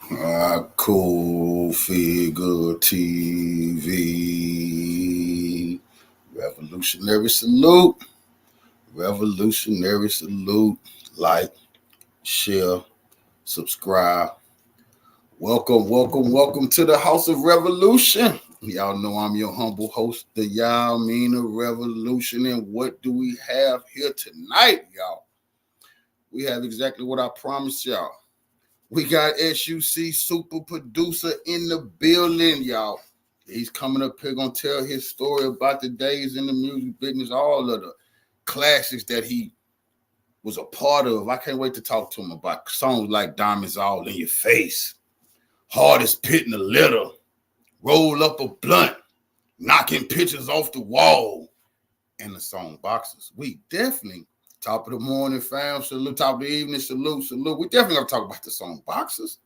CultfiggaTV. Revolutionary salute. Revolutionary salute. Like, share, subscribe. Welcome to the House of Revolution. Y'all know I'm your humble host, the JHIAME Revolution. And what do we have here tonight, y'all? We have exactly what I promised y'all. We got S.U.C Super producer in the building, y'all. He's coming up here gonna tell his story about the days in the music business, all of the classics that he was a part of. I can't wait to talk to him about songs like Diamonds All in Your Face, Hardest Pit in the Litter, Roll Up a Blunt, Knocking Pictures Off the Wall, and the song Boxes. We definitely, top of the morning, fam, salute, top of the evening, salute. We definitely gonna talk about the song Boxes.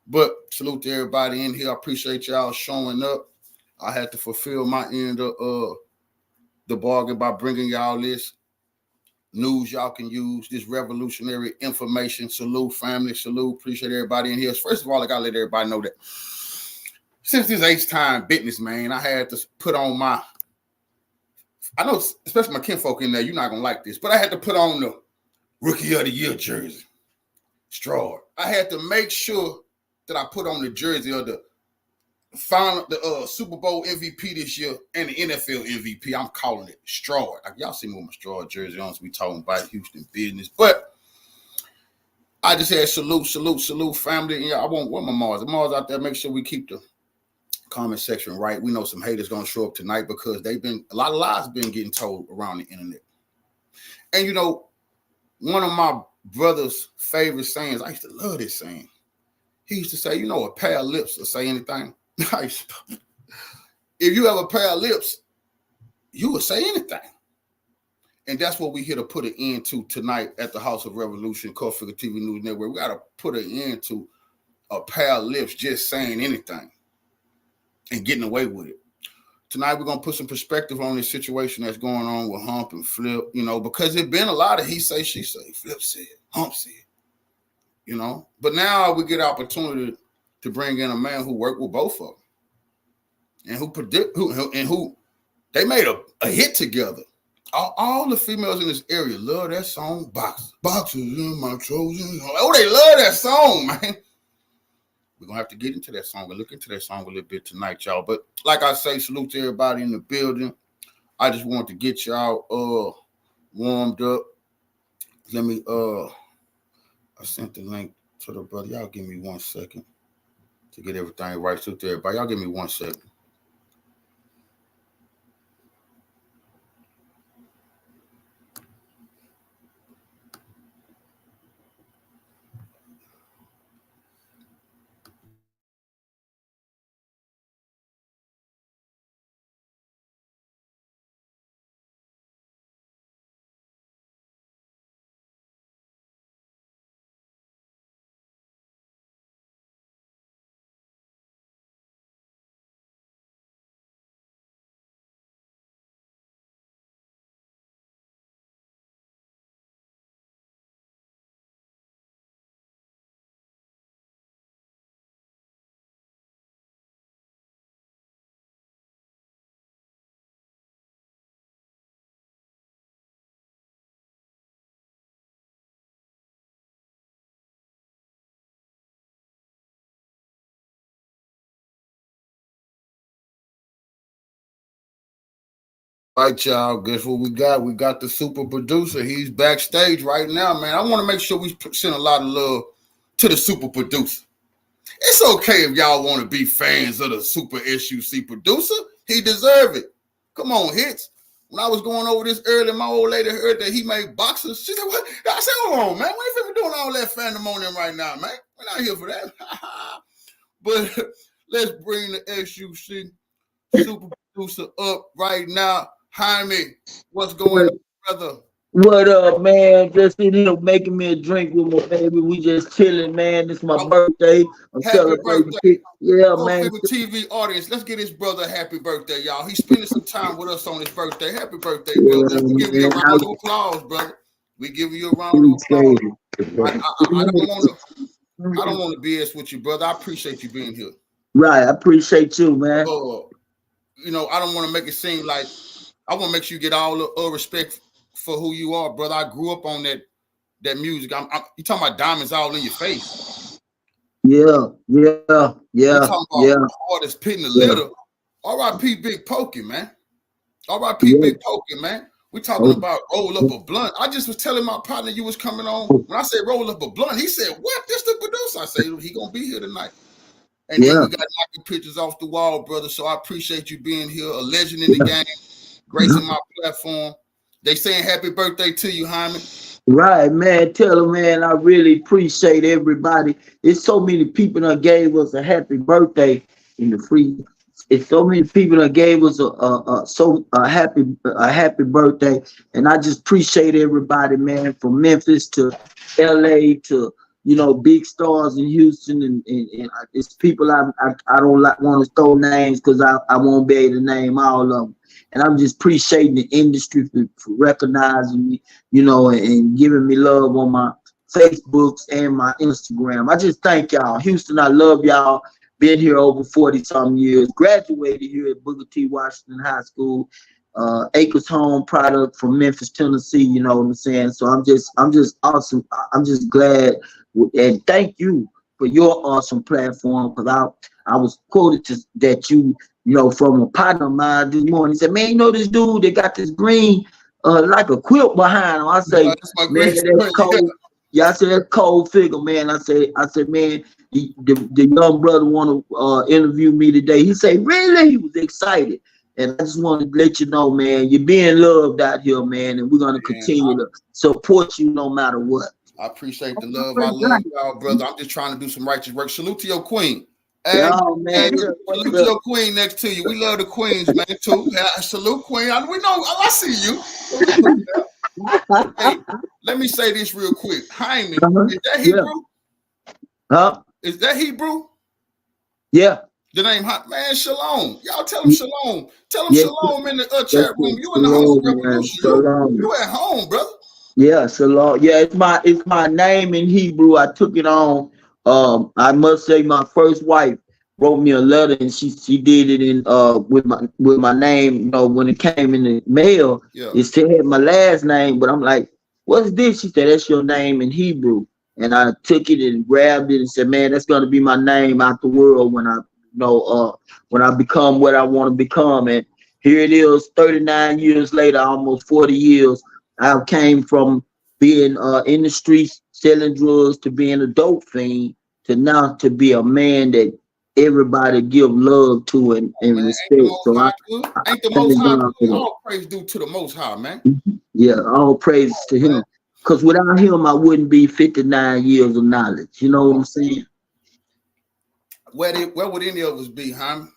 But salute to everybody in here. I appreciate y'all showing up. I had to fulfill my end of the bargain by bringing y'all this news y'all can use, this revolutionary information. Salute, family, salute. Appreciate everybody in here. First of all, I gotta let everybody know that since this H-time business, man, I had to put on my, I know, especially my kinfolk in there, you're not gonna like this, but I had to put on the Rookie of the Year jersey. Straw. I had to make sure that I put on the jersey of the final, the Super Bowl MVP this year and the NFL MVP. I'm calling it Straw. Like, y'all see me with my Straw jersey on, so we talking about Houston business. But I just had salute, family. Yeah, I want my Mars. The Mars out there, make sure we keep the comment section right. We know some haters gonna show up tonight because a lot of lies been getting told around the internet. And you know, one of my brother's favorite sayings, I used to love this saying. He used to say, you know, a pair of lips will say anything. If you have a pair of lips, you will say anything. And that's what we're here to put an end to tonight at the House of Revolution, CultfiggaTvNews Network. We got to put an end to a pair of lips just saying anything and getting away with it. Tonight, we're going to put some perspective on this situation that's going on with Hump and Flip, you know, because it's been a lot of he say, she say, Flip said, Hump said, you know. But now we get opportunity to bring in a man who worked with both of them and who they made a hit together. All the females in this area love that song, Boxes in my Trojan. Oh, they love that song, man. We're going to have to get into that song and look into that song a little bit tonight, y'all. But like I say, salute to everybody in the building. I just want to get y'all warmed up. Let me, I sent the link to the brother. Y'all give me 1 second to get everything right. Salute to everybody. Y'all give me 1 second. Right, y'all. Guess what we got? We got the super producer. He's backstage right now, man. I want to make sure we send a lot of love to the super producer. It's okay if y'all want to be fans of the super S.U.C producer. He deserve it. Come on, hits. When I was going over this early, my old lady heard that he made boxes. She said, what? I said, hold on, man. We ain't doing all that pandemonium right now, man. We're not here for that. But let's bring the S.U.C super producer up right now. Jaime, what's going on, brother? What up, man? Just sitting here making me a drink with my baby. We just chilling, man. It's my birthday. I'm Happy celebrating. birthday. Yeah, Go man. Figure TV audience. Let's get his brother a happy birthday, y'all. He's spending some time with us on his birthday. Happy birthday, brother. We give you a round of applause, brother. We give you a round of applause. I don't want to. I don't want to BS with you, brother. I appreciate you being here. Right, I appreciate you, man. You know, I don't want to make it seem like I want to make sure you get all the respect for who you are, brother. I grew up on that music. You talking about diamonds all in your face? Yeah. We talking about artists pitting the litter. R.I.P. Big Pokey, man. R.I.P. Big Pokey, man. We talking about roll up a blunt. I just was telling my partner you was coming on. When I said roll up a blunt, he said, "What? This the producer?" I said, "He gonna be here tonight." And then we got knocking pictures off the wall, brother. So I appreciate you being here, a legend in the game, gracing my platform. They saying happy birthday to you, Hyman. Right, man. Tell them, man, I really appreciate everybody. It's so many people that gave us a happy birthday in the free. It's so many people that gave us a happy birthday, and I just appreciate everybody, man, from Memphis to LA to big stars in Houston, and it's people I don't want to throw names because I won't be able to name all of them. And I'm just appreciating the industry for recognizing me, and giving me love on my Facebooks and my Instagram. I just thank y'all. Houston, I love y'all. Been here over 40-something years. Graduated here at Booker T. Washington High School. Acres Home product from Memphis, Tennessee. You know what I'm saying? So I'm just awesome. I'm just glad, and thank you for your awesome platform, because I was quoted that you from a partner of mine this morning. He said, "Man, this dude that got this green like a quilt behind him." I say, "Man, that's cold." Yeah, I said, "That's cold figure, man." I said, "Man, the young brother want to interview me today." He said, "Really?" He was excited. And I just want to let you know, man, you're being loved out here, man, and we're going to continue to support you no matter what. I appreciate the love. I love y'all, brother. I'm just trying to do some righteous work. Salute to your queen. And salute to your queen next to you. We love the queens, man, too. Salute, queen. We know. I see you. Hey, let me say this real quick. Hyman, is that Hebrew? Is that Hebrew? Yeah. The name, man, Shalom. Y'all tell him Shalom. Tell him Shalom in the chat room. You in the Humble Revolution. You at home, brother. Yeah, Shalom. Yeah, it's my name in Hebrew. I took it on. I must say my first wife wrote me a letter, and she did it in with my name. When it came in the mail, it still had my last name, but I'm like, "What's this?" She said, "That's your name in Hebrew." And I took it and grabbed it and said, "Man, that's gonna be my name out the world when I become what I want to become." And here it is, 39 years later, almost 40 years. I came from being in the streets selling drugs to being a dope fiend to now to be a man that everybody give love to and respect. So ain't the Most High, all praise due to the Most High, man. Yeah, all praise to him. Because without him, I wouldn't be 59 years of knowledge. You know what I'm saying? Where would any of us be, Hyman?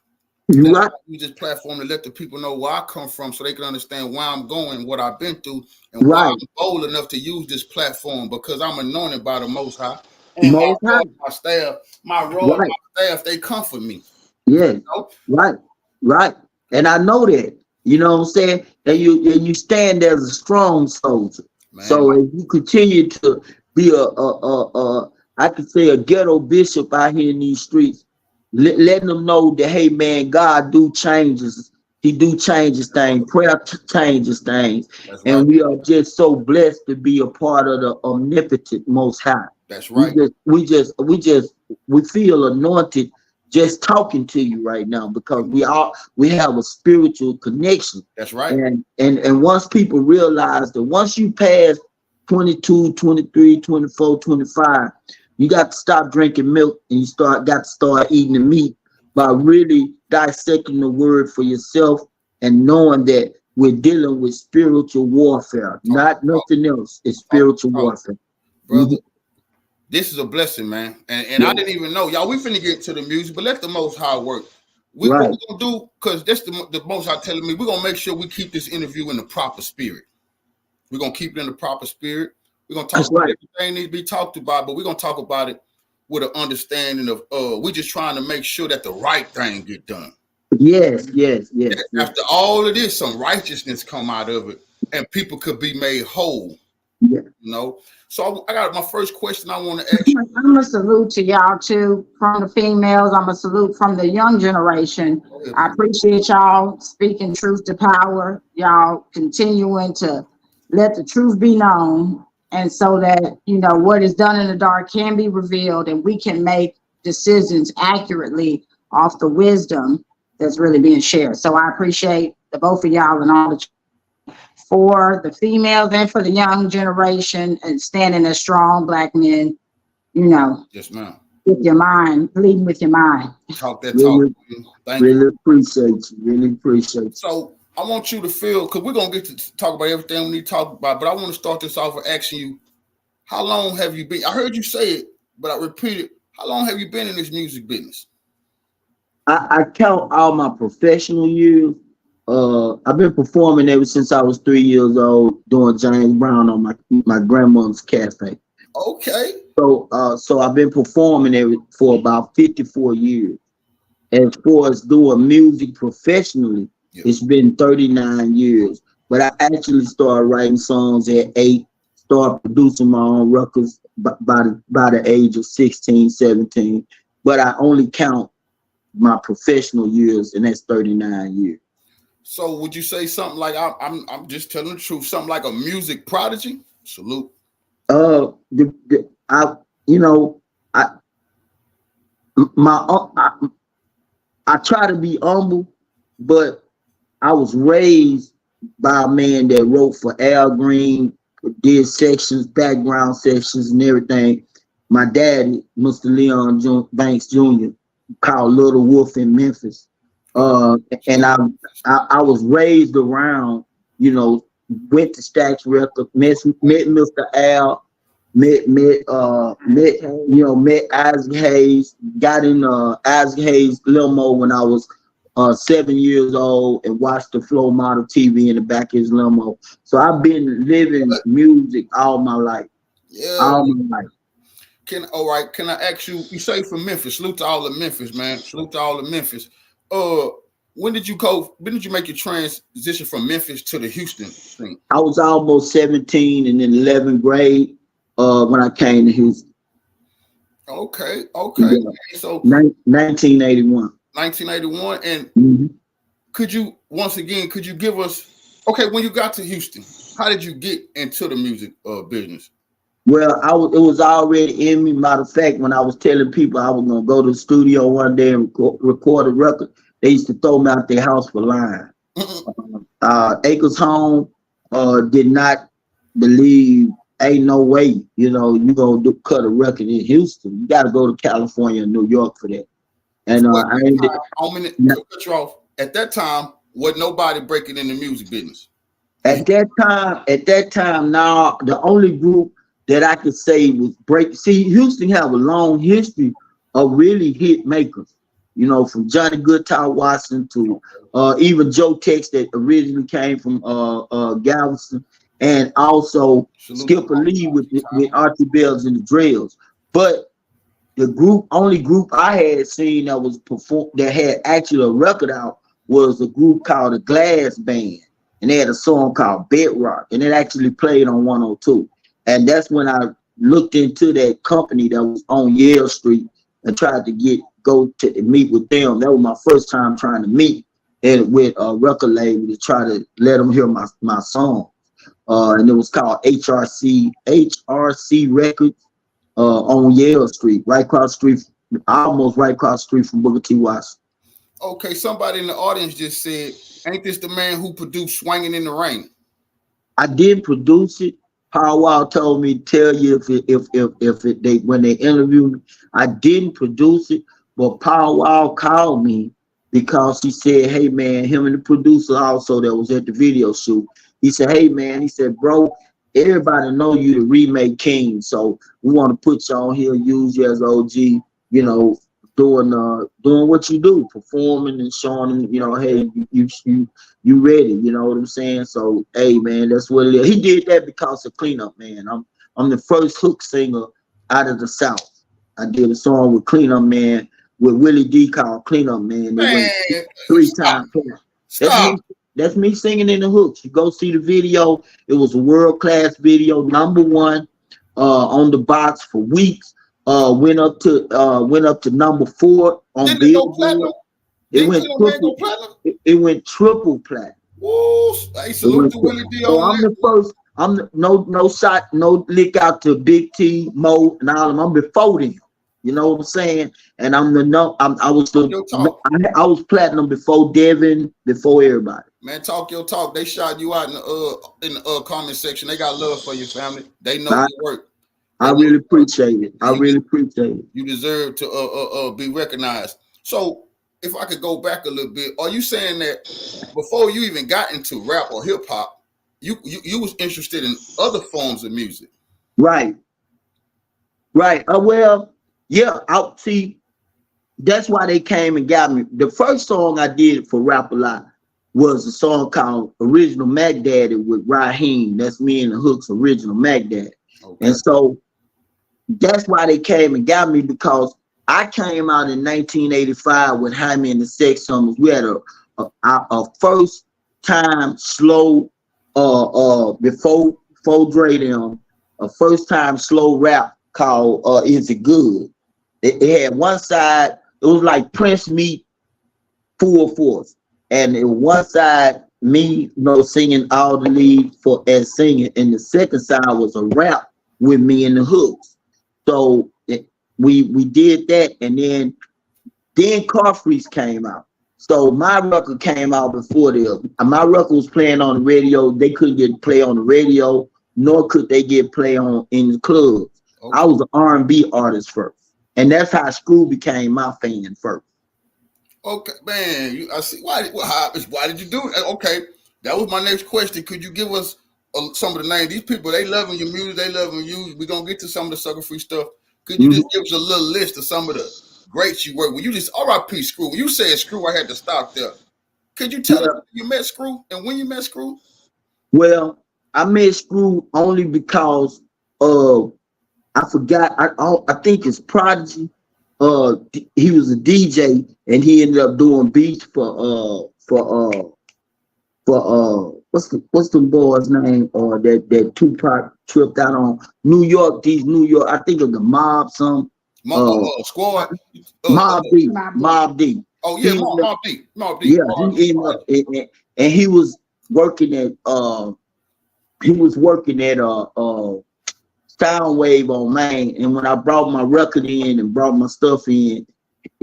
Right. Use this platform to let the people know where I come from so they can understand where I'm going, what I've been through, and why I'm bold enough to use this platform, because I'm anointed by the Most High. And my staff, my staff, they comfort me. Yeah. Right. And I know that. You know what I'm saying? And you stand as a strong soldier. Man. So if you continue to be I could say a ghetto bishop out here in these streets, letting them know that, hey man, God do changes. He do changes things. Prayer changes things. And we are just so blessed to be a part of the omnipotent Most High. That's right. We feel anointed just talking to you right now, because we have a spiritual connection. That's right. And once people realize that once you pass 22, 23, 24, 25, you got to stop drinking milk and you got to start eating the meat by really dissecting the word for yourself and knowing that we're dealing with spiritual warfare, not nothing else. It's spiritual warfare. Brother, this is a blessing, man. And I didn't even know. Y'all, we finna get to the music, but let the Most High work. What we're going to do, because that's the Most High telling me, we're going to make sure we keep this interview in the proper spirit. We're going to keep it in the proper spirit. We're going to talk about everything needs to be talked about, but we're going to talk about it with an understanding of, we're just trying to make sure that the right thing get done. Yes. After all of this, some righteousness come out of it, and people could be made whole. Yeah. You know, so I got my first question I want to ask you. I'm a salute to y'all too, from the females. I'm a salute from the young generation. Go ahead, I man. appreciate y'all speaking truth to power. Y'all continuing to let the truth be known, and so that what is done in the dark can be revealed, and we can make decisions accurately off the wisdom that's really being shared. So I appreciate the both of y'all and all the for the females and for the young generation, and standing as strong Black men, Yes, ma'am. with your mind, leading with your mind. Talk that talk. Really, Thank you. really appreciate you. Really appreciate you. So I want you to feel, because we're gonna get to talk about everything we need to talk about, but I want to start this off with asking you, how long have you been? I heard you say it, but I repeat it. How long have you been in this music business? I count all my professional years. I've been performing ever since I was 3 years old, doing James Brown on my grandmother's cafe. Okay. So I've been performing for about 54 years. As far as doing music professionally, Yeah. it's been 39 years. But I actually started writing songs at 8, started producing my own records by the age of 16, 17. But I only count my professional years, and that's 39 years. So would you say something like I'm just telling the truth, something like a music prodigy? Salute. Uh, I, you know, I, I try to be humble, but I was raised by a man that wrote for Al Green, did sections, background sections, and everything. My daddy, Mr. Leon Banks Jr., called Little Wolf in Memphis. And I was raised around, went to Stax Records, met Mr. Al, met Isaac Hayes, got in Isaac Hayes limo when I was 7 years old, and watched the Flow Model TV in the back of his limo. So I've been living music all my life. Yeah. All my life. Can I ask you? You say from Memphis. Salute to all of Memphis, man. Salute to all of Memphis. When did you make your transition from Memphis to the Houston thing? I was almost 17 and in 11th grade when I came to Houston. Okay. Yeah. So 1981. 1981, and mm-hmm. Could you give us, okay, when you got to Houston, how did you get into the music business? Well, it was already in me. Matter of fact, when I was telling people I was gonna go to the studio one day and record a record, they used to throw me out their house for lying. Acres Home did not believe, ain't no way, you gonna cut a record in Houston. You got to go to California and New York for that. And cut you off. At that time, was nobody breaking in the music business? At that time, now the only group that I could say was break. See, Houston have a long history of really hit makers. From Johnny Goodtar Watson to even Joe Tex that originally came from Galveston, and also Skipper Lee with Archie Bells and the Drills. But the only group I had seen that had actually a record out was a group called the Glass Band, and they had a song called Bedrock, and it actually played on 102. And that's when I looked into that company that was on Yale Street and tried to go to meet with them. That was my first time trying to meet with a record label to try to let them hear my song. And it was called HRC Records on Yale Street, almost right across the street from Booker T. Washington. Okay, somebody in the audience just said, ain't this the man who produced Swinging in the Rain? I did produce it. Powwow told me to tell you when they interviewed me, I didn't produce it, but Powwow called me because he said, hey man, him and the producer also that was at the video shoot, he said, hey man, he said, bro, everybody know you the remake king, so we want to put you on here, use you as OG, doing what you do, performing and showing them, hey, you ready, you know what I'm saying? So hey man, that's what it is. He did that because of Cleanup Man. I'm the first hook singer out of the South. I did a song with Cleanup Man with Willie D called Cleanup Man. They went 3 times. Stop. That's me singing in the hooks. You go see the video. It was a world-class video, #1 on the box for weeks. Went up to #4 on Didn't it go Billboard. platinum? Didn't Killer Man go platinum? It went triple platinum. Woo! Hey, salute to Willie D So on I'm that. the first. I'm the, no shot, no lick out to Big T, Mo, and all of them. I'm before them. You know what I'm saying? And I'm the no. I was I was platinum before Devin, before everybody. Man, talk your talk. They shot you out in the comment section. They got love for your family. They know your work. I really appreciate it. I really appreciate it. You deserve to be recognized. So if I could go back a little bit, are you saying that before you even got into rap or hip hop, you was interested in other forms of music? Right. Well, yeah. I see. That's why they came and got me. The first song I did for Rap a Lot was a song called Original Mac Daddy with Raheem. That's me and the Hooks Original Mac Daddy. Okay. And so that's why they came and got me, because I came out in 1985 with JHIAME and the Sex Summers. We had a first time slow before Dre them, a first time slow rap called Is It Good? It had one side, it was like Prince meet Full Force. And it one side, me, singing all the lead and singing, and the second side was a rap with me and the Hooks. So we did that, and then Carfreeze came out. So my record came out before them. My record was playing on the radio. They couldn't get play on the radio, nor could they get play on in the clubs. Okay. I was an R&B artist first, and that's how Screw became my fan first. Okay, man. I see. Why did you do it? Okay, that was my next question. Could you give us some of the names? These people, they loving your music. They loving you. We're gonna get to some of the sucker free stuff. Could you just give us a little list of some of the greats you work with? You just R.I.P. Screw. When you said Screw, I had to stop there. Could you tell us you met Screw and when you met Screw? Well, I met Screw only because I forgot. I think it's Prodigy. He was a DJ and he ended up doing beats for what's the boy's name that Tupac tripped out on New York. I think of the Mob Squad. Mob D. Oh yeah, Mob D. Yeah, he ended up and he was working at Soundwave on Main, and when I brought my record in and brought my stuff in,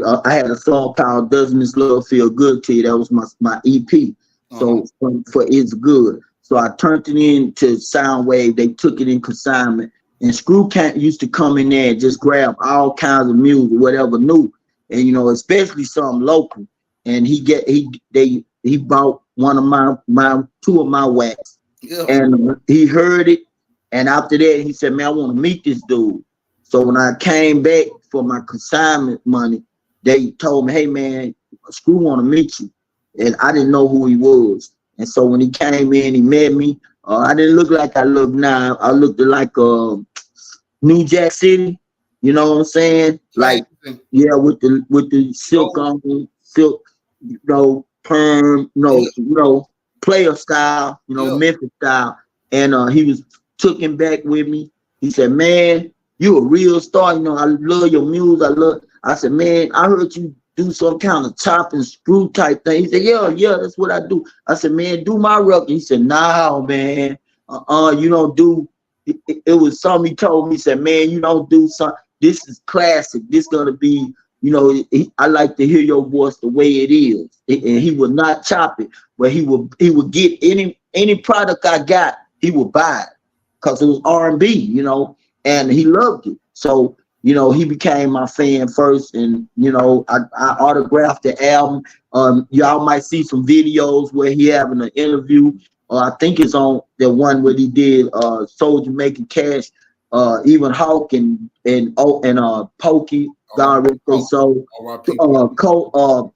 I had a song called "Doesn't This Love Feel Good to You?" That was my EP. So for It's Good. So I turned it in to Soundwave. They took it in consignment, and Screw used to come in there and just grab all kinds of music, whatever new, and especially something local. And he bought one of two of my wax, and he heard it. And after that, he said, "Man, I want to meet this dude." So when I came back for my consignment money, they told me, "Hey, man, Screw want to meet you." And I didn't know who he was. And so when he came in, he met me. I didn't look like I look now. I looked like New Jack City. You know what I'm saying? Like, yeah, with the silk on, silk, perm, player style, Memphis style. And he was took him back with me. He said, "Man, you a real star. I love your music. I said, "Man, I heard you do some kind of chop and screw type thing." He said, yeah, that's what I do. I said, "Man, do my record." He said, "No, man. You don't do it was something he told me. He said, "Man, you don't do something. This is classic. This gonna be, I like to hear your voice the way it is." And he would not chop it, but he would get any product I got, he would buy it. Because it was R&B, and he loved it. So, he became my fan first, and, I autographed the album. Y'all might see some videos where he having an interview. I think it's on the one where he did Soldier Making Cash, even Hawk and Pokey, God rest their soul,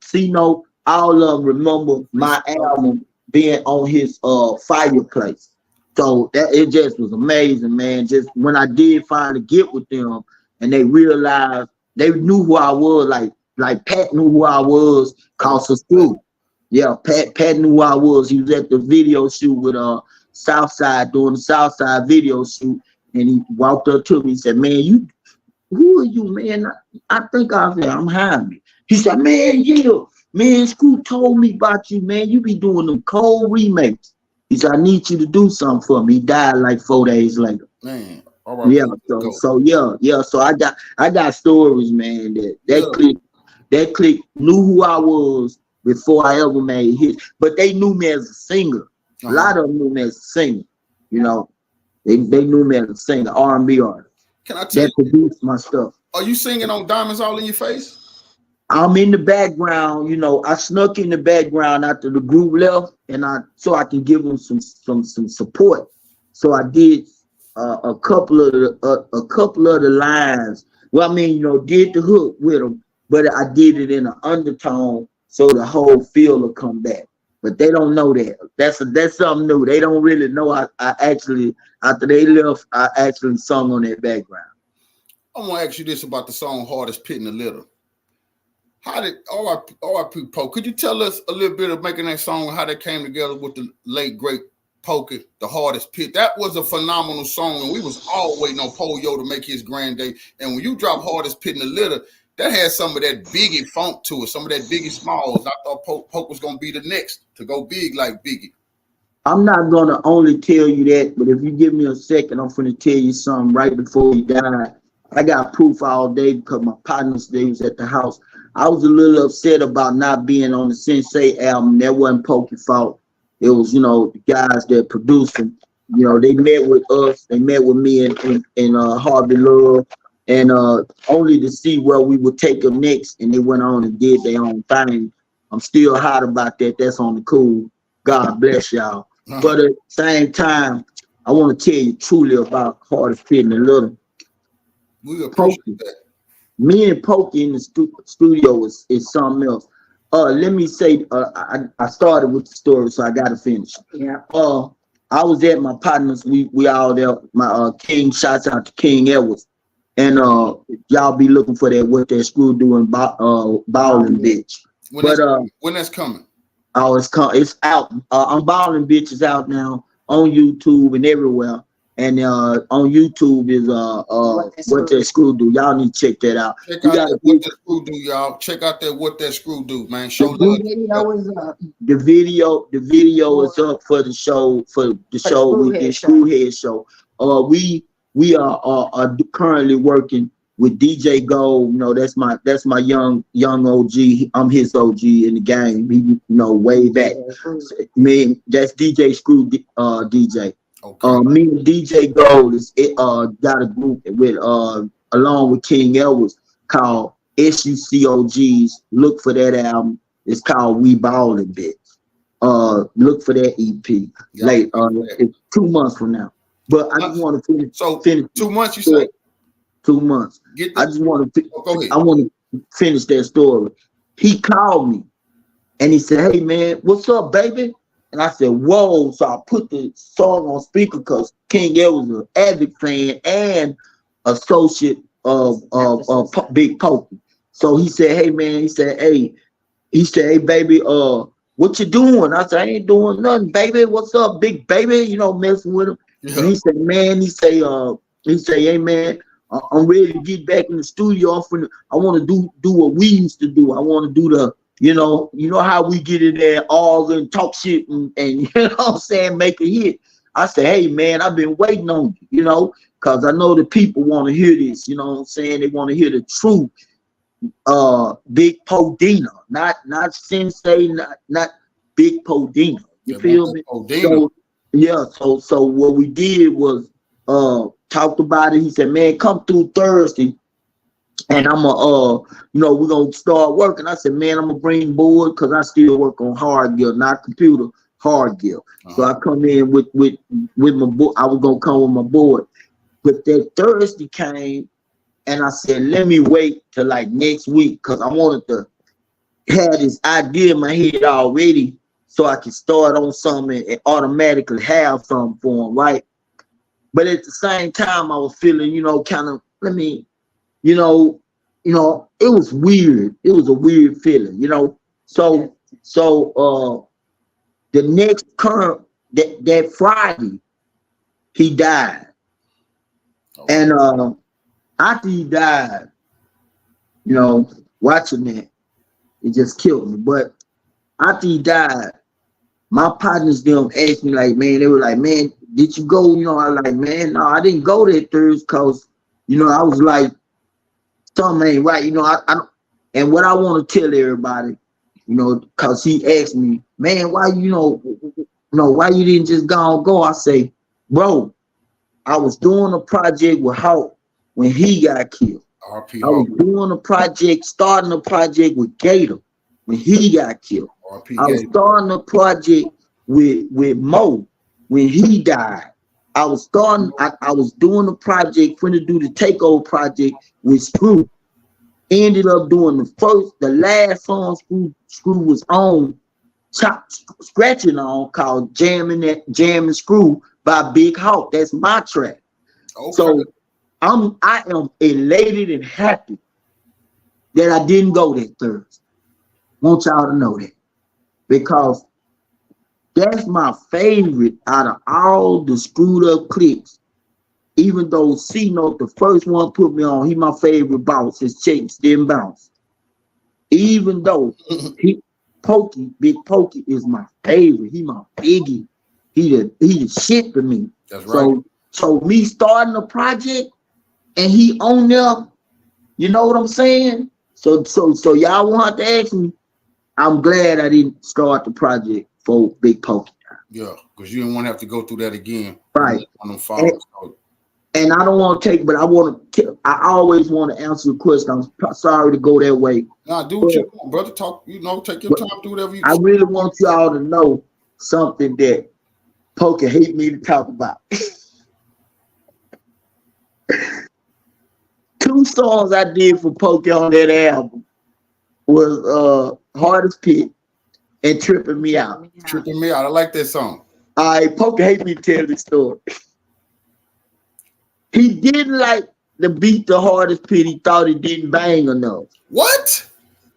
C-Note, all of them remember my album being on his fireplace. So it just was amazing, man. Just when I did finally get with them, and they realized they knew who I was, like Pat knew who I was, cause of Screw. Yeah, Pat knew who I was. He was at the video shoot with Southside doing the Southside video shoot, and he walked up to me. He said, "Man, who are you, man?" I think I said, "I'm Jaime." He said, "Man, yeah, man, Scoop told me about you, man. You be doing them cold remakes." He said, "I need you to do something for me." He died like 4 days later. Man, all right. Yeah, so yeah. So I got stories, man. That clique knew who I was before I ever made hits, but they knew me as a singer. A lot of them knew me as a singer. You know, they knew me as a singer, R&B artist. Can I tell that produced my stuff. Are you singing on Diamonds All in Your Face? I'm in the background, you know. I snuck in the background after the group left, and so I can give them some support. So I did a couple of the lines. Well, I mean, you know, did the hook with them, but I did it in an undertone so the whole feel will come back. But they don't know that. That's something new. They don't really know. I actually, after they left, I actually sung on that background. I want to ask you this about the song "Hardest Pit in the Litter." How did R.I.P. Poke? Could you tell us a little bit of making that song, how that came together with the late great Poke, The Hardest Pit? That was a phenomenal song, and we was all waiting on Polio to make his grand day. And when you drop "Hardest Pit in the Litter," that had some of that Biggie funk to it, some of that Biggie Smalls. I thought Poke was gonna be the next to go big like Biggie. I'm not gonna only tell you that, but if you give me a second, I'm gonna tell you something right before he died. I got proof all day because my partners, they was at the house. I was a little upset about not being on the Sensei album. That wasn't Poke's fault. It was, you know, the guys that produced them. You know, they met with us. They met with me and Harvey Love, and only to see where we would take them next. And they went on and did their own thing. I'm still hot about that. That's on the cool. God bless y'all. But at the same time, I want to tell you truly about Hardest Pit in the Litter. We appreciate that. Me and Pokey in the studio is something else. Let me say, I started with the story, so I gotta finish. Yeah. I was at my partners. We all there. My King, shouts out to King Edwards, and y'all be looking for that What That Screw Doing Ballin' Bitch. When that's coming? Oh, it's out. I'm Ballin' Bitch is out now on YouTube and everywhere. And on YouTube is What That Screw Do. Y'all need to check that out. Check out that What That Screw Do, y'all. Check out that What That Screw Do, man. Show love. The video is up for the show we did, Screwhead Show. We are currently working with DJ Gold. You know, that's my young OG. I'm his OG in the game. He, you know, way back. Man, that's DJ Screw DJ. Okay. Me and DJ Gold got a group with along with King Edwards called S.U.C. Look for that album. It's called We Ballin' Bitch. Look for that EP. It's 2 months from now. But I just want to finish. 2 months, you say? 2 months. I just want to. Go ahead. I want to finish that story. He called me and he said, "Hey man, what's up, baby?" And I said, "Whoa!" So I put the song on speaker because King Edwards was an avid fan and associate of Big Pokey. So he said, "Hey man," he said, "Hey baby, what you doing?" I said, "I ain't doing nothing, baby. What's up, big baby?" You know, messing with him. Yeah. And he said, "Man," he say, "Hey man, I'm ready to get back in the studio. I want to do what we used to do. I want to do the." You know how we get in there all and talk shit and you know what I'm saying, make a hit. I said, "Hey man, I've been waiting on you, you know, because I know the people want to hear this, you know what I'm saying? They want to hear the truth. Big Podina, not Sensei, not Big Podina. You feel me? So what we did was talked about it. He said, "Man, come through Thursday. And I'm we're gonna start working." I said, "Man, I'm gonna bring board because I still work on hard gear, not computer, hard gear." So I come in with my board. I was gonna come with my board, but that Thursday came, and I said, "Let me wait till like next week because I wanted to have this idea in my head already, so I can start on something and automatically have something for him, right?" But at the same time, I was feeling, kind of, it was weird. It was a weird feeling, So So the next current that Friday, he died. Okay. And after he died, you know, watching that, it just killed me. But after he died, my partners them asked me like, man, they were like, man, did you go? You know, I was like, man, no, I didn't go that Thursday because, you know, I was like, something ain't right. You know, I and what I want to tell everybody, you know, because he asked me, man, why why you didn't just go? I say, bro, I was doing a project with Hawk when he got killed. RP I was Hawk. doing a project, starting a project with Gator when he got killed. RP I was Gator. starting a project with Mo when he died. I was doing a project, finna do the takeover project with Screw. Ended up doing the last song Screw was on, scratching on, called Jamming Screw by Big Hawk. That's my track. Okay. So I am elated and happy that I didn't go that Thursday. Want y'all to know that, because that's my favorite out of all the screwed up clips. Even though C-Note, the first one put me on, he my favorite bounce. His checks didn't bounce. Even though Big Pokey is my favorite. He my biggie. He the shit for me. That's right. So me starting a project and he on there, you know what I'm saying? So y'all won't have to ask me. I'm glad I didn't start the project for Big Pokey. Yeah, because you didn't want to have to go through that again. Right. On them files. And I don't want to take, but I always want to answer the question. I'm sorry to go that way. Nah, do what you want, brother. Talk, take your time, do whatever you I really want y'all to know something that Pokey hate me to talk about. 2 songs I did for Pokey on that album was Hardest Pit and Tripping Me Out. Tripping Me Out. I like that song. Pokey hate me to tell this story. He didn't like the beat the Hardest Pit. He thought it didn't bang enough. What?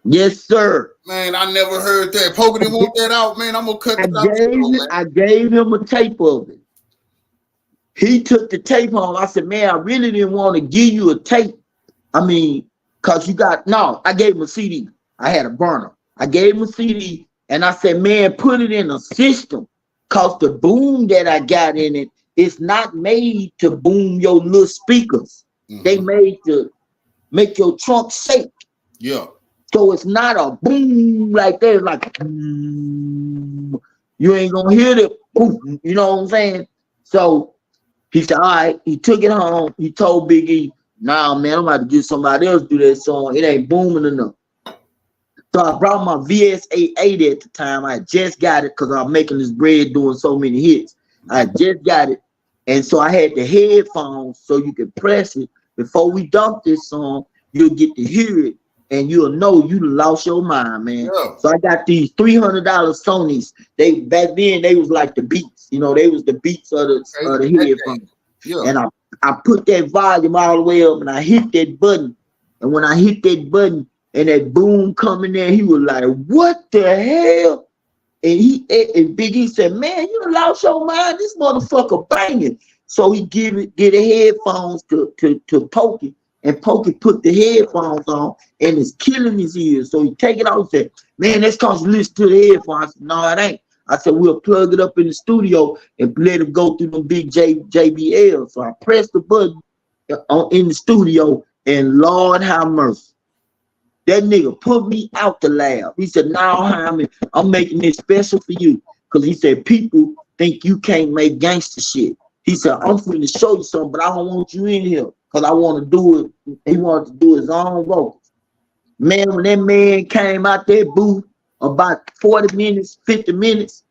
Yes, sir. Man, I never heard that. Pokey didn't want that out, man. I'm gonna cut it out. I gave him a tape of it. He took the tape home. I said, man, I really didn't want to give you a tape. I mean, cause I gave him a CD. I had a burner. I gave him a CD and I said, man, put it in a system. Cause the boom that I got in it, it's not made to boom your little speakers. Mm-hmm. They made to make your trunk shake. Yeah. So it's not a boom like that. It's like boom. You ain't gonna hear the boom. You know what I'm saying? So he said, all right. He took it home. He told Big E, nah, man, I'm about to get somebody else to do that song. It ain't booming enough. So I brought my VS-880 at the time. I just got it because I'm making this bread doing so many hits. I just got it. And so I had the headphones so you could press it. Before we dump this song, you'll get to hear it and you'll know you lost your mind, man. Yeah. So I got these $300 Sonys. Back then they was like the Beats, you know, they was the Beats of the headphones. Yeah. And I put that volume all the way up and I hit that button. And when I hit that button and that boom coming there, he was like, what the hell? And Big E said, man, you done lost your mind. This motherfucker banging. So he get the headphones to Pokey, and Pokey put the headphones on, and it's killing his ears. So he take it out and said, man, that's cause you listen to the headphones. I said, no, it ain't. I said, we'll plug it up in the studio and let him go through them big JBL. So I pressed the button in the studio, and Lord have mercy. That nigga put me out the lab. He said, now, Hyman, I'm making this special for you. Because he said, people think you can't make gangster shit. He said, I'm finna show you something, but I don't want you in here. Because I want to do it. He wanted to do his own vocals. Man, when that man came out that booth, about 40 minutes, 50 minutes,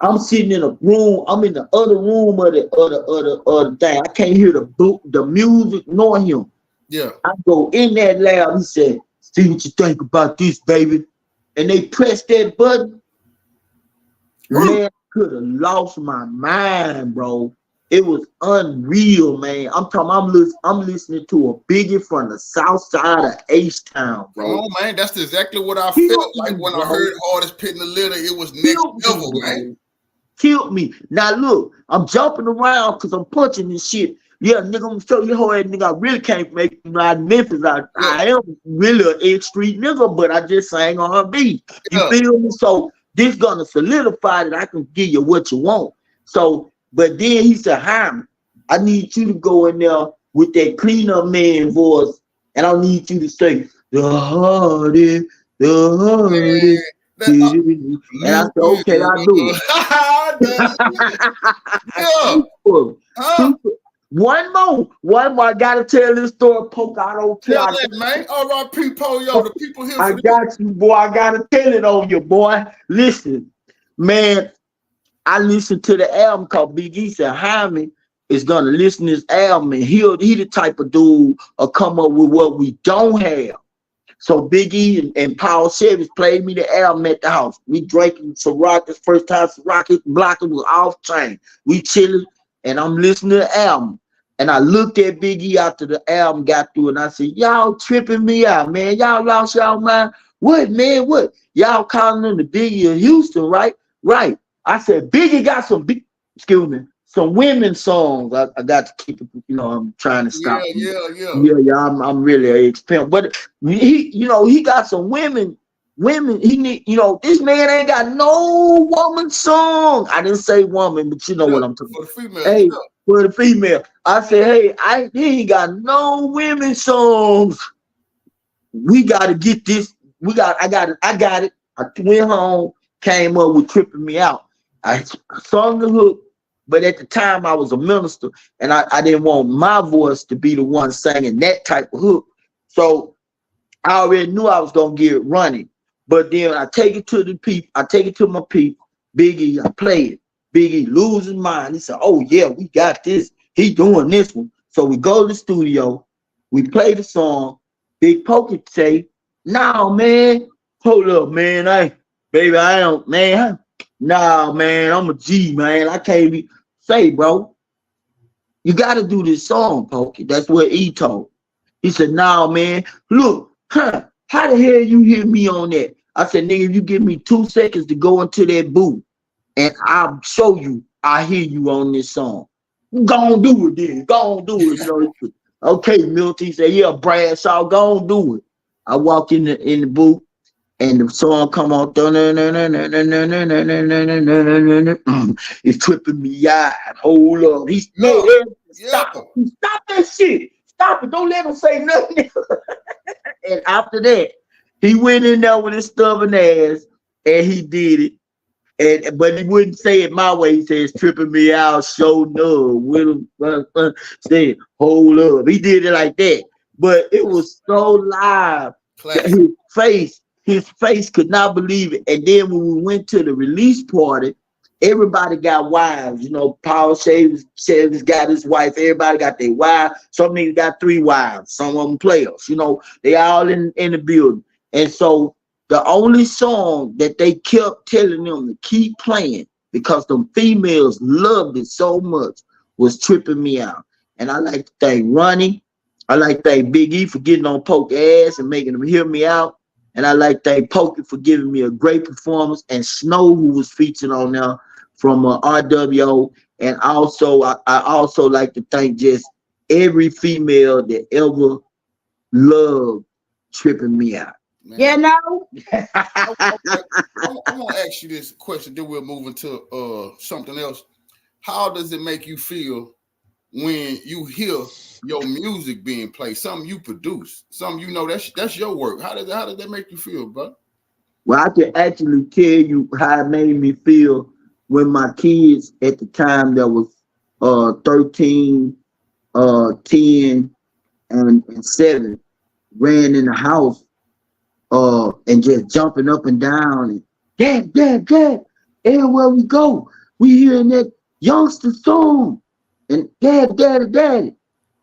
I'm sitting in a room. I'm in the other room of the thing. I can't hear the music nor him. Yeah. I go in that lab. He said, see what you think about this, baby. And they pressed that button. Man, I could have lost my mind, bro. It was unreal, man. I'm listening to a Biggie from the south side of H-Town, bro. Come on, man. That's exactly what I Killed felt like me, when I bro. heard Artist Pit in the Litter. It was next Killed level, me, man. bro. Killed me. Now look, I'm jumping around because I'm punching this shit. Yeah, nigga, I'm gonna show you how that nigga I really can't make it out of Memphis. I am really an X Street nigga, but I just sang on her beat. You Yeah. feel me? So this gonna solidify that I can give you what you want. So, but then he said, "Hi, I need you to go in there with that cleanup man voice, and I need you to say the hardest, the hardest." And I said, "Okay, I'll do it." Yeah. Super. Huh? Super. One more. I gotta tell this story, Poke. I don't care. Tell that, man. All right, people, yo, the people here I for this. got you, boy. I gotta tell it on you, boy. Listen, man. I listened to the album called Big E said Hyman is gonna listen to this album, and he the type of dude will come up with what we don't have. So Big E and Paul Chevy played me the album at the house. We drinking some rockets. First time some rocket blocker was off chain. We chilling, and I'm listening to the album. And I looked at Big E after the album got through, and I said, "Y'all tripping me out, man. Y'all lost y'all mind. What, man? What? Y'all calling him the Biggie of Houston, right? Right." I said, "Biggie got some women songs." I got to keep it, I'm trying to stop. Yeah, I'm really a experiment. But he got some women. He need, this man ain't got no woman song. I didn't say woman, but you know what I'm talking about. For the female. Hey, for the female. I said, hey, he ain't got no women songs. We gotta get this. I got it. I went home, came up with Tripping Me Out. I sung the hook, but at the time I was a minister, and I didn't want my voice to be the one singing that type of hook. So I already knew I was gonna get it running. But then I take it to the people, I take it to my people, Biggie, I play it. Biggie lose his mind. He said, "Oh yeah, we got this. He doing this one." So we go to the studio, we play the song. Big Pokey say, "No, man, hold up, man. I don't, man. Nah, man, I'm a G, man. I can't be say, bro. You gotta do this song, Pokey." That's what he told. He said, "Nah, man. Look, how the hell you hear me on that?" I said, "Nigga, if you give me 2 seconds to go into that booth, and I'll show you I hear you on this song. Go on do it then. Go on do it." Okay, Milty said, "Yeah, Bradshaw, go on do it." I walk in the booth, and the song come on. It's tripping me out. Hold up. Stop that shit. Stop it. Don't let him say nothing. And after that, he went in there with his stubborn ass, and he did it. But he wouldn't say it my way. He says, "Tripping me out, show no." With him, saying, "Hold up." He did it like that. But it was so live that his face could not believe it. And then when we went to the release party, everybody got wives. Paul Shavis got his wife. Everybody got their wife. Some niggas got 3 wives. Some of them players. They all in the building. And so the only song that they kept telling them to keep playing, because them females loved it so much, was Tripping Me Out. And I like to thank Ronnie. I like to thank Big E for getting on Poke ass and making them hear me out. And I like to thank Poke for giving me a great performance, and Snow, who was featured on there from RWO. And also, I also like to thank just every female that ever loved Tripping Me Out. Man. Yeah, no. I'm gonna ask you this question, then we'll move into something else. How does it make you feel when you hear your music being played, something you produce, something that's your work? How does that make you feel, bro? Well, I can actually tell you how it made me feel when my kids at the time that was 13, 10, and 7 ran in the house and just jumping up and down and dad, everywhere we go, we hearing that youngster song and daddy.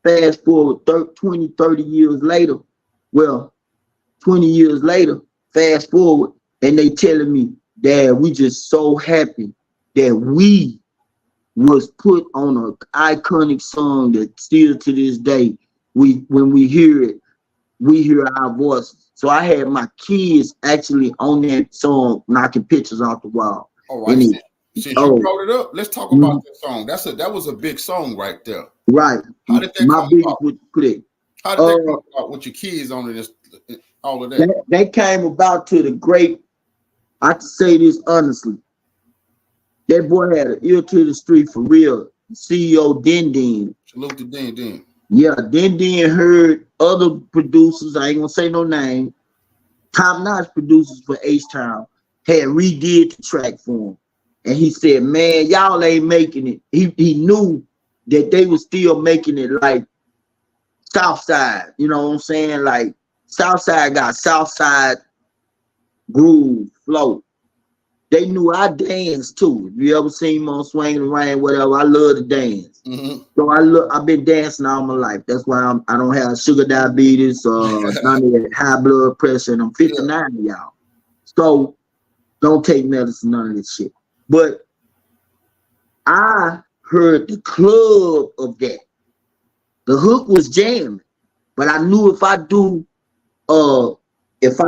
Fast forward 20, 30 years later, 20 years later, fast forward, and they telling me, "Dad, we just so happy that we was put on an iconic song that still to this day, when we hear it, we hear our voices. So I had my kids actually on that song knocking pictures off the wall. All right. Since you brought it up, let's talk about that song. That was a big song right there. Right. How did that come about? How did that come about with your kids on it? All of that. That came about to the great. I can say this honestly. That boy had an ear to the street for real. CEO Den. Salute to Den. Yeah, Den heard other producers, I ain't gonna say no name, top-notch producers for H-Town, had redid the track for him. And he said, man, y'all ain't making it. He knew that they were still making it like Southside, you know what I'm saying? Like Southside got Southside groove, flow. They knew I danced too. If you ever seen me on Swinging the Rain, whatever, I love to dance. So I've been dancing all my life. That's why I don't have sugar diabetes or none of that high blood pressure. And I'm 59, y'all. So don't take medicine, none of this shit. But I heard the club of that. The hook was jamming, but I knew if I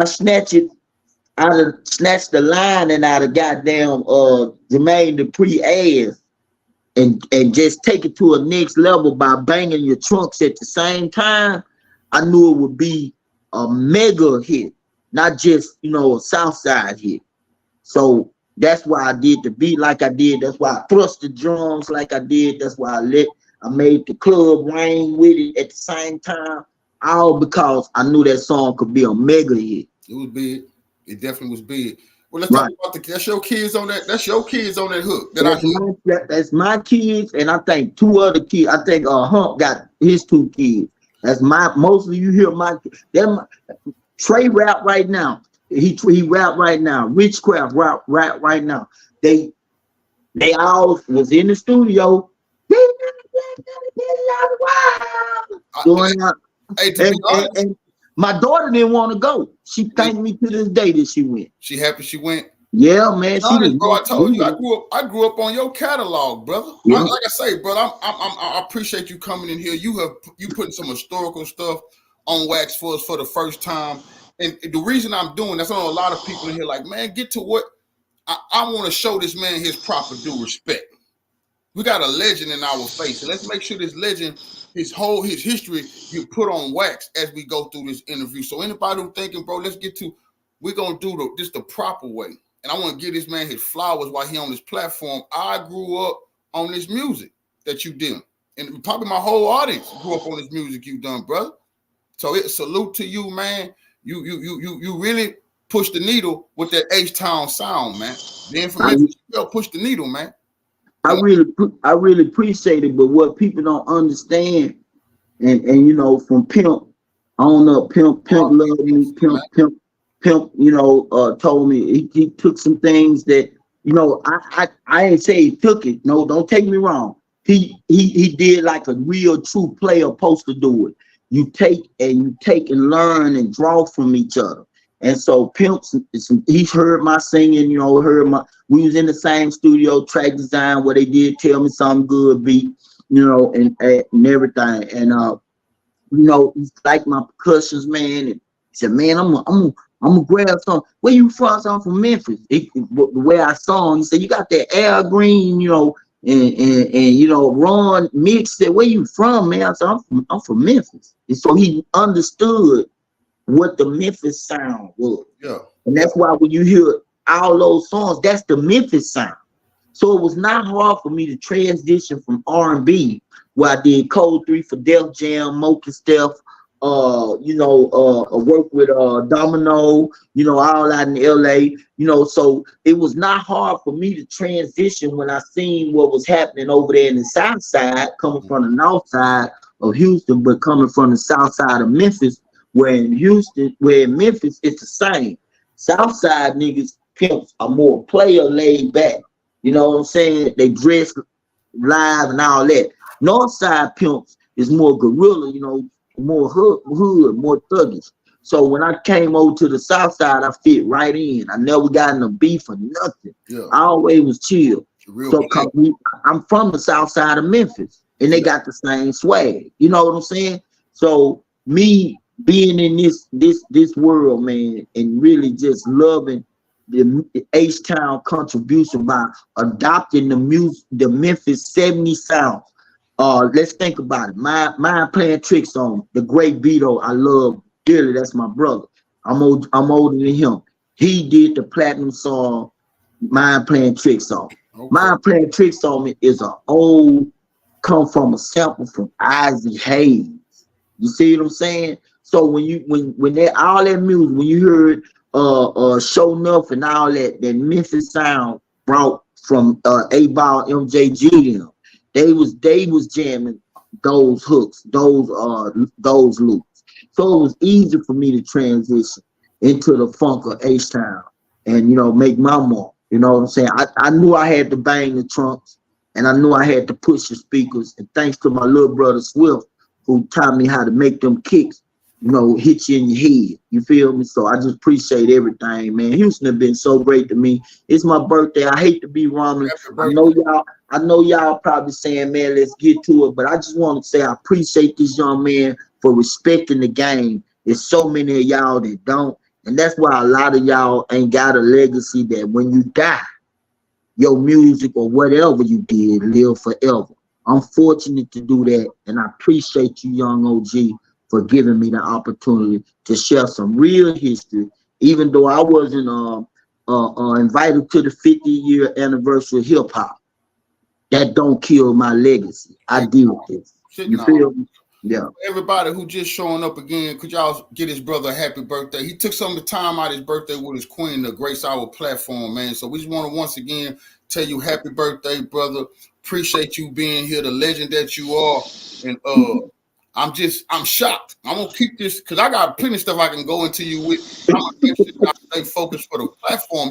snatch it, I'd have snatched the line and I'd have goddamn Jermaine Dupri ass and just take it to a next level by banging your trunks at the same time. I knew it would be a mega hit, not just, a Southside hit. So that's why I did the beat like I did. That's why I thrust the drums like I did. That's why I made the club ring with it at the same time. All because I knew that song could be a mega hit. It was big. It definitely was big. Well, let's talk about that's your kids on that. That's your kids on that hook. That's my kids, and I think two other kids. I think Hump got his two kids. That's mostly you hear Trey rap right now. He rap right now. Richcraft rap right now. They all was in the studio. And my daughter didn't want to go. She thanked me to this day that she went. She happy she went? Yeah, man. Bro, I told you, I grew up on your catalog, brother. Yeah. Like I say, brother, I appreciate you coming in here. You putting some historical stuff on wax for us for the first time. And the reason I'm doing that's, I know a lot of people in here like, man, get to what I want to show this man his proper due respect. We got a legend in our face, and let's make sure this legend, his history, you put on wax as we go through this interview. So anybody who's thinking, bro, we're gonna do this the proper way. And I want to give this man his flowers while he on this platform. I grew up on this music that you did, and probably my whole audience grew up on this music you done, brother. So salute to you, man. You really pushed the needle with that H-Town sound, man. Then from Memphis, you push the needle, man. I really appreciate it, but what people don't understand, and from Pimp, I don't know, Pimp loved me, Pimp, told me he took some things that, I ain't say he took it. No, don't take me wrong. He did like a real true player supposed to do it. You take and learn and draw from each other. And so Pimp, he's heard my singing, we was in the same studio, track design, where they did Tell Me Something Good beat, and everything. And he's like my percussions, man. And he said, man, I'm gonna grab some. Where you from? So I'm from Memphis. The way I saw him, he said, you got that Al Green, and Ron Mix said, where you from, man? I said, I'm from Memphis. And so he understood what the Memphis sound was. Yeah. And that's why when you hear all those songs, that's the Memphis sound. So it was not hard for me to transition from R&B, where I did Code 3 for Def Jam, Mocha Steph, work with Domino, all out in LA, so it was not hard for me to transition when I seen what was happening over there in the South Side, coming from the North Side of Houston, but coming from the South Side of Memphis, where in Memphis, it's the same. South Side niggas, pimps, are more player laid back. You know what I'm saying? They dress live and all that. North Side pimps is more gorilla, more hood, more thuggish. So when I came over to the South Side, I fit right in. I never got in a beef or nothing. Yeah. I always was chill. Real So player. I'm from the south side of Memphis, and they got the same swag. You know what I'm saying? So me being in this world, man, and really just loving the H-Town contribution by adopting the Memphis 70 sound. Let's think about it. Mine playing tricks on the great Vito. I love dearly. That's my brother. I'm older than him. He did the platinum song, Mind Playing Tricks on. Okay. Mind Playing Tricks on Me is an old, come from a sample from Isaac Hayes. You see what I'm saying? So when they all that music, when you heard Show Enough and all that Memphis sound brought from A-Ball, MJG, they was jamming those hooks, those loops. So it was easy for me to transition into the funk of H-Town and make my mark. You know what I'm saying? I knew I had to bang the trunks, and I knew I had to push the speakers. And thanks to my little brother Swift, who taught me how to make them kicks, hit you in your head. You feel me? So I just appreciate everything, man. Houston has been so great to me. It's my birthday. I hate to be rumbling. I know y'all probably saying, man, let's get to it. But I just want to say I appreciate this young man for respecting the game. There's so many of y'all that don't. And that's why a lot of y'all ain't got a legacy that when you die, your music or whatever you did live forever. I'm fortunate to do that, and I appreciate you, young OG, for giving me the opportunity to share some real history, even though I wasn't invited to the 50-year anniversary of hip hop. That don't kill my legacy. I did this. You feel me? Yeah. Everybody who just showing up again, could y'all get his brother a happy birthday? He took some of the time out of his birthday with his queen to grace our platform, man. So we just want to once again tell you happy birthday, brother. Appreciate you being here, the legend that you are. And I'm shocked. I'm gonna keep this because I got plenty of stuff I can go into you with. I'm gonna make sure I stay focused for the platform.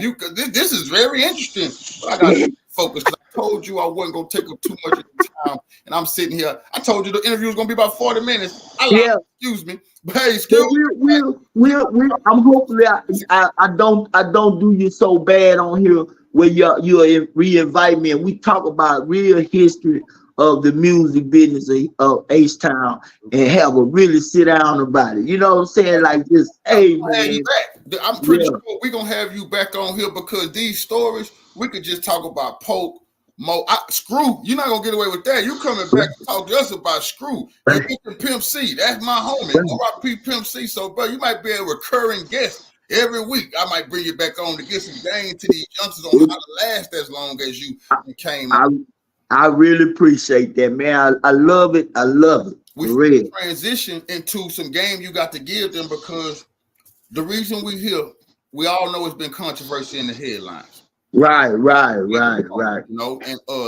This is very interesting, but I got to focus because I told you I wasn't gonna take up too much of the time. And I'm sitting here. I told you the interview was gonna be about 40 minutes. Excuse me. But hey, excuse me. I'm hopefully I don't do you so bad on here where you re-invite me and we talk about real history of the music business of H-Town and have a really sit down about it. You know what I'm saying? Like this, hey man. I'm pretty sure we're gonna have you back on here because these stories, we could just talk about Poke, Mo, Screw. You're not gonna get away with that. You coming back to talk to us about Screw. And Pimp C, that's my homie. R.I.P. Pimp C. So, bro, you might be a recurring guest every week. I might bring you back on to get some game to these youngsters on how to last as long as you came on. I really appreciate that, man. I love it. I love it. We transition into some game you got to give them because the reason we're here, we all know it's been controversy in the headlines. Right. And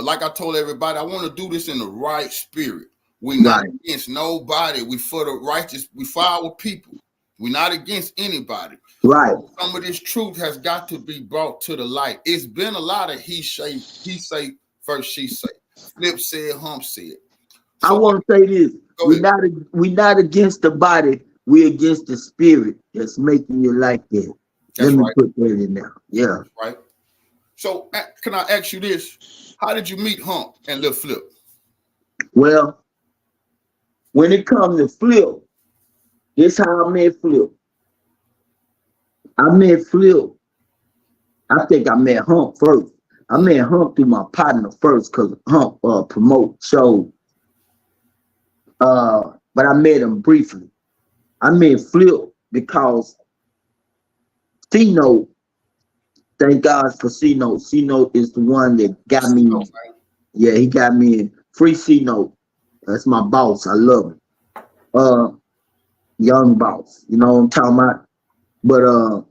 like I told everybody, I want to do this in the right spirit. We're not against nobody. We for the righteous. We for our people. We're not against anybody. Right. Some of this truth has got to be brought to the light. It's been a lot of he say, first she say. Flip said, Hump said. So, I want to say this. We're not against the body. We're against the spirit that's making you like that. Let me put that in there. Yeah. That's right. So can I ask you this? How did you meet Hump and Lil Flip? Well, when it comes to Flip, this how I met Flip. I met Flip. I think I met Hump first. I met Hump through my partner first because Hump promote shows. But I met him briefly. I met Flip because C-Note, thank God for C-Note. C-Note is the one that got me. Yeah, he got me in. Free C-Note. That's my boss. I love him. Young boss. You know what I'm talking about? But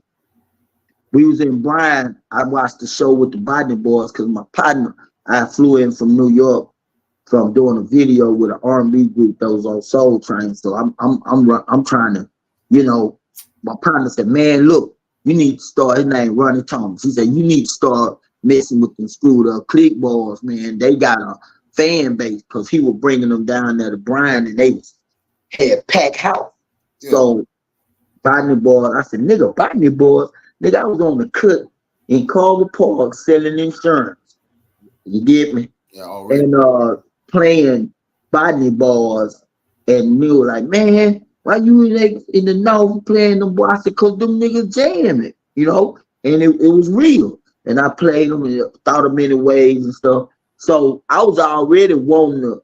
we was in Bryan. I watched the show with the Botany Boys because my partner, I flew in from New York from doing a video with an R&B group that was on Soul Train. So I'm trying to, my partner said, man, look, you need to start, his name Ronnie Thomas. He said, you need to start messing with them screwed up click boys, man. They got a fan base because he was bringing them down there to Bryan and they had packed house. Yeah. So Botany Boys, I said, nigga, Botany Boys, nigga, I was on the cut in Carver Park selling insurance. You get me? Yeah, already. And playing botany bars, and they were like, man, why you in the north playing them boys? I said, cause them niggas jamming, you know, and it was real. And I played them and thought of many ways and stuff. So I was already wanting to,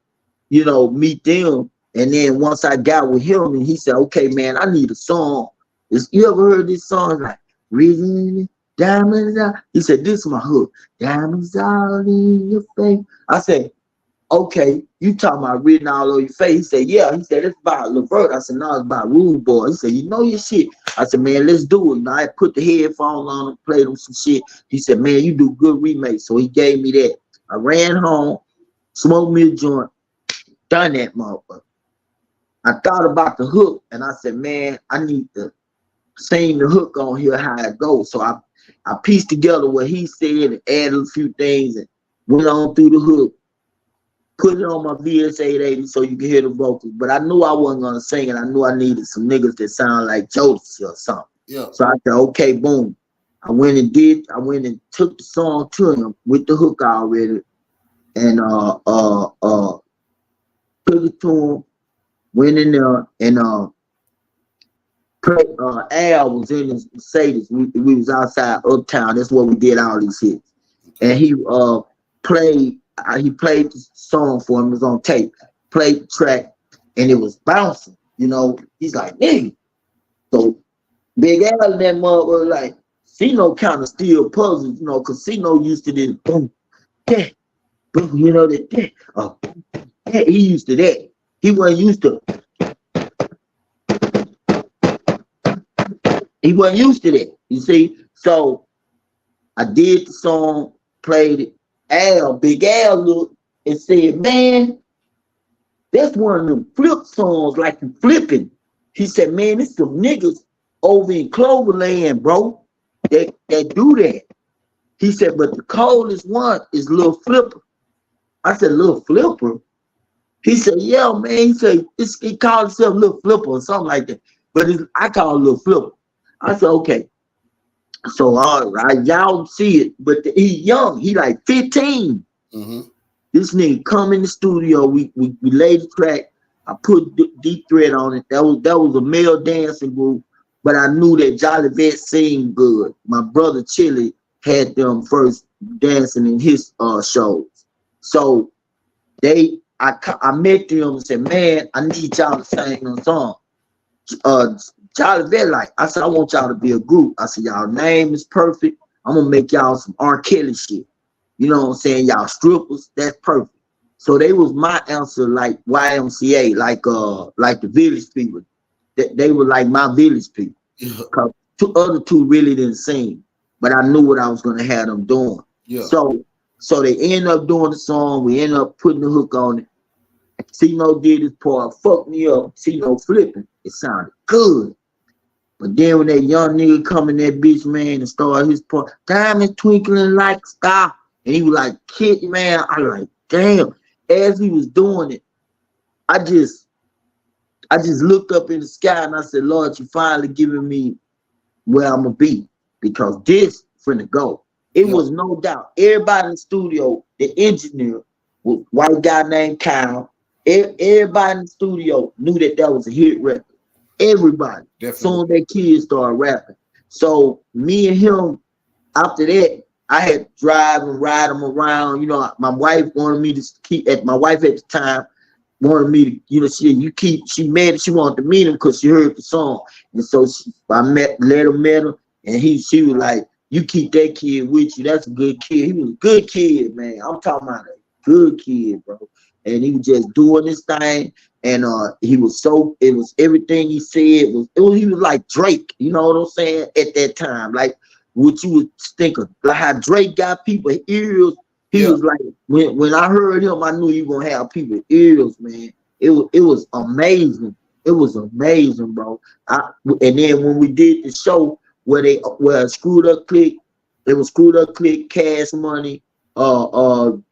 you know, meet them. And then once I got with him, and he said, okay, man, I need a song. You ever heard this song? Like, reason diamonds out. He said, this is my hook. Diamonds all in your face. I said, okay, you talking about written all over your face? He said, yeah. He said, it's about Levert. I said, no, it's about Rude Boy. He said, you know your shit. I said, man, let's do it. You know, I put the headphones on and played him some shit. He said, man, you do good remakes. So he gave me that. I ran home, smoked me a joint, done that motherfucker. I thought about the hook, and I said, man, I need to sing the hook on here how it goes. So I pieced together what he said and added a few things and went on through the hook. Put it on my VS 880 so you can hear the vocals. But I knew I wasn't gonna sing it. I knew I needed some niggas that sound like Joseph or something. Yeah. So I said, okay, boom. I went and took the song to him with the hook already. And took it to him, went in there and Al was in his Mercedes. We was outside Uptown. That's where we did all these hits. And he played the song for him. It was on tape. Played the track, and it was bouncing. You know, he's like, nigga. So Big Al and that mother was like, Cino kind of still puzzled, you know, because Cino used to this boom, yeah, boom, you know, that yeah, he used to that. He wasn't used to. He wasn't used to that, you see. So I did the song, played it. Big Al looked and said, man, that's one of them flip songs like you flipping. He said, man, it's some niggas over in Cloverland, bro, that do that. He said, but the coldest one is Lil Flipper. I said, Lil Flipper? He said, yeah, man. He said, he called himself Lil Flipper or something like that. But I call it Lil Flipper. I said, okay. So all right, y'all see it, but he young. He like 15. Mm-hmm. This nigga come in the studio. We laid the track. I put Deep Thread on it. That was a male dancing group, but I knew that Jolly Vet sing good. My brother Chili had them first dancing in his shows. So I met them and said, man, I need y'all to sing a song. Jolly Vet like, I said, I want y'all to be a group. I said, y'all name is perfect. I'm gonna make y'all some R. Kelly shit. You know what I'm saying? Y'all strippers, that's perfect. So they was my answer, like YMCA, like the village people. They were like my village people. Cause other two really didn't sing, but I knew what I was gonna have them doing. Yeah. So they end up doing the song. We end up putting the hook on it. Cino did his part, fucked me up. Cino flipping. It sounded good. But then when that young nigga come in that bitch, man, and start his part, diamond twinkling like a star. And he was like, kid, man, I like, damn. As he was doing it, I just looked up in the sky and I said, Lord, you finally giving me where I'm gonna be. Because this finna go. It was no doubt. Everybody in the studio, the engineer, white guy named Kyle, everybody in the studio knew that was a hit record. Everybody. Definitely. Soon as that kid started rapping. So me and him, after that, I had to drive and ride him around. You know, my wife wanted me to keep, my wife at the time wanted me to, you know, she mad, she wanted to meet him because she heard the song. And so I let her meet him, and she was like, you keep that kid with you. That's a good kid. He was a good kid, man. I'm talking about a good kid, bro. And he was just doing this thing. And it was everything he said he was like Drake, you know what I'm saying, at that time. Like what you would think of, like how Drake got people ears. He was like, when I heard him, I knew he was gonna have people ears, man. It was amazing. It was amazing, bro. And then when we did the show where Screwed Up Click, it was Screwed Up Click, Cash Money,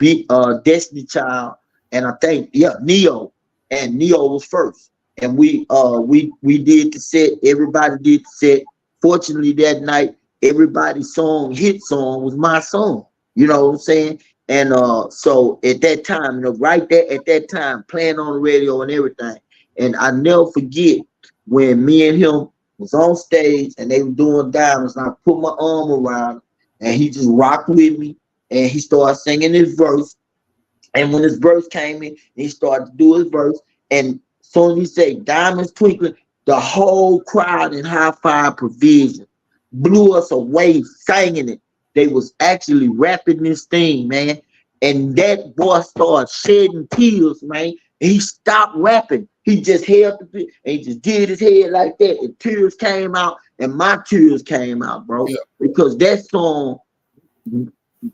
Destiny Child, and I think Neo. And Neo was first. And we did the set. Everybody did the set. Fortunately, that night, everybody's hit song was my song. You know what I'm saying? And so at that time, right there at that time, playing on the radio and everything. And I never forget when me and him was on stage and they were doing diamonds, and I put my arm around him and he just rocked with me and he started singing his verse. And when his verse came in, he started to do his verse. And soon as he said diamonds twinkling, the whole crowd in High Five Provision blew us away singing it. They was actually rapping this thing, man. And that boy started shedding tears, man. And he stopped rapping. He just held the and he just did his head like that. And tears came out, and my tears came out, bro. Yeah. Because that song,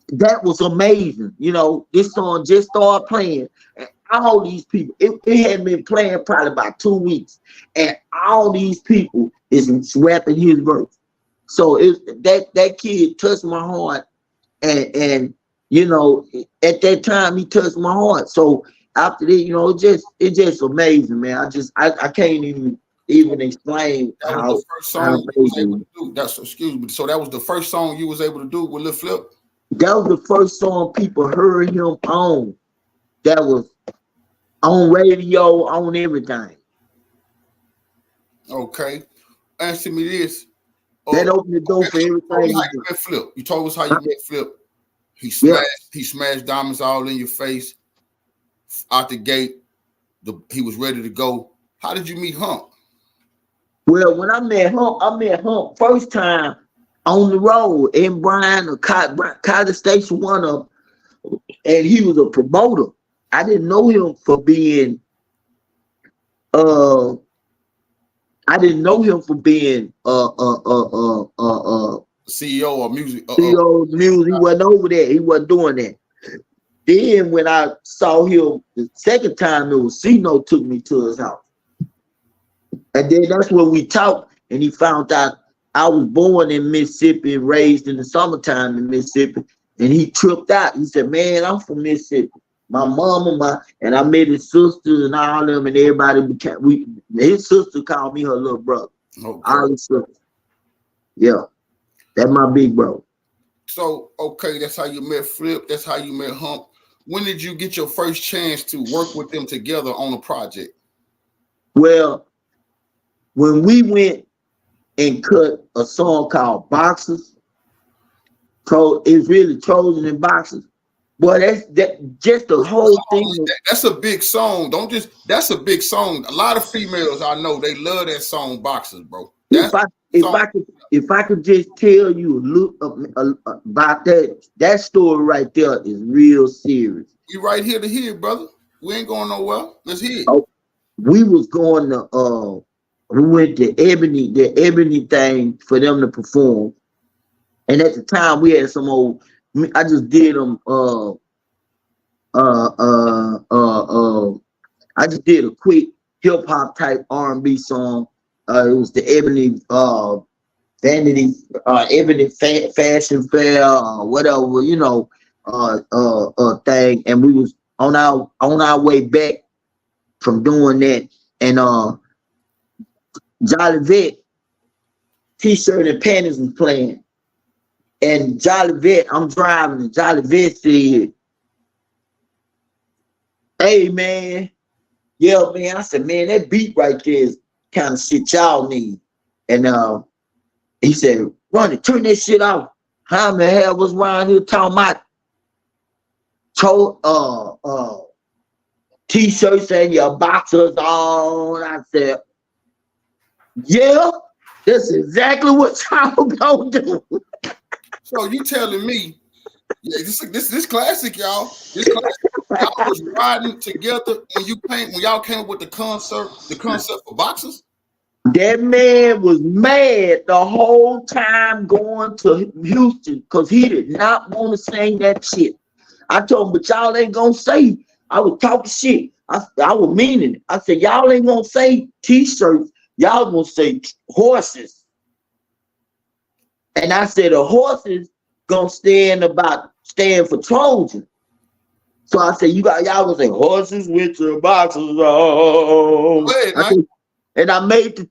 that was amazing. You know, this song just started playing. And all these people, it had been playing probably about 2 weeks. And all these people is rapping his verse. So that kid touched my heart, and you know, at that time he touched my heart. So after that, you know, it just amazing, man. I can't even explain That how was the first song you was able amazing. to do. That's excuse me. So that was the first song you was able to do with Lil Flip. That was the first song people heard him on. That was on radio, on everything. Okay. Answer me this. That opened the door for everything. How you met Flip? You told us how you met Flip. He smashed diamonds all in your face out the gate. He was ready to go. How did you meet Hump? Well, when I met Hump first time on the road in Bryan or College Station, one of them, and he was a promoter. I didn't know him for being CEO of music. CEO of music. He wasn't over there. He wasn't doing that. Then when I saw him the second time, it was Cino took me to his house. And then that's when we talked, and he found out I was born in Mississippi and raised in the summertime in Mississippi. And he tripped out. He said, "Man, I'm from Mississippi. My mama, and I met his sisters and all them, and everybody his sister called me her little brother." Okay. All his sisters. Yeah. That's my big bro. So, okay, that's how you met Flip. That's how you met Hump. When did you get your first chance to work with them together on a project? Well, when we went and cut a song called Boxers, it's really Trojan and Boxers. Boy, that just the whole thing. That's a big song. That's a big song. A lot of females I know, they love that song Boxers, bro. If I could just tell you about that story right there is real serious. You right here to hear, brother. We ain't going nowhere. Let's hear it. Oh, we was going to we went to the Ebony thing for them to perform, and at the time we had some old. I just did them. I just did a quick hip hop type R&B song. It was the Ebony Ebony Fashion Fair, whatever, you know, thing. And we was on our way back from doing that, and Jolly Vet T-shirt and panties was playing. And Jolly Vet, I'm driving, and Jolly Vet said, "Hey man, yeah man." I said, "Man, that beat right there is kind of shit y'all need." And he said, "Run it, turn that shit off. How the hell was around here talking about T-shirts and your boxers on?" I said, "Yeah, that's exactly what y'all gonna do." So you telling me, yeah, this classic, y'all. This classic, y'all was riding together when y'all came up with the concept for Boxers? That man was mad the whole time going to Houston because he did not want to sing that shit. I told him, "But y'all ain't gonna say." I was talking shit. I was meaning it. I said, "Y'all ain't gonna say T-shirts. Y'all gonna say horses." And I said, "The horses gonna stand for Trojan." So I said, y'all gonna say horses with your boxes on. And I made the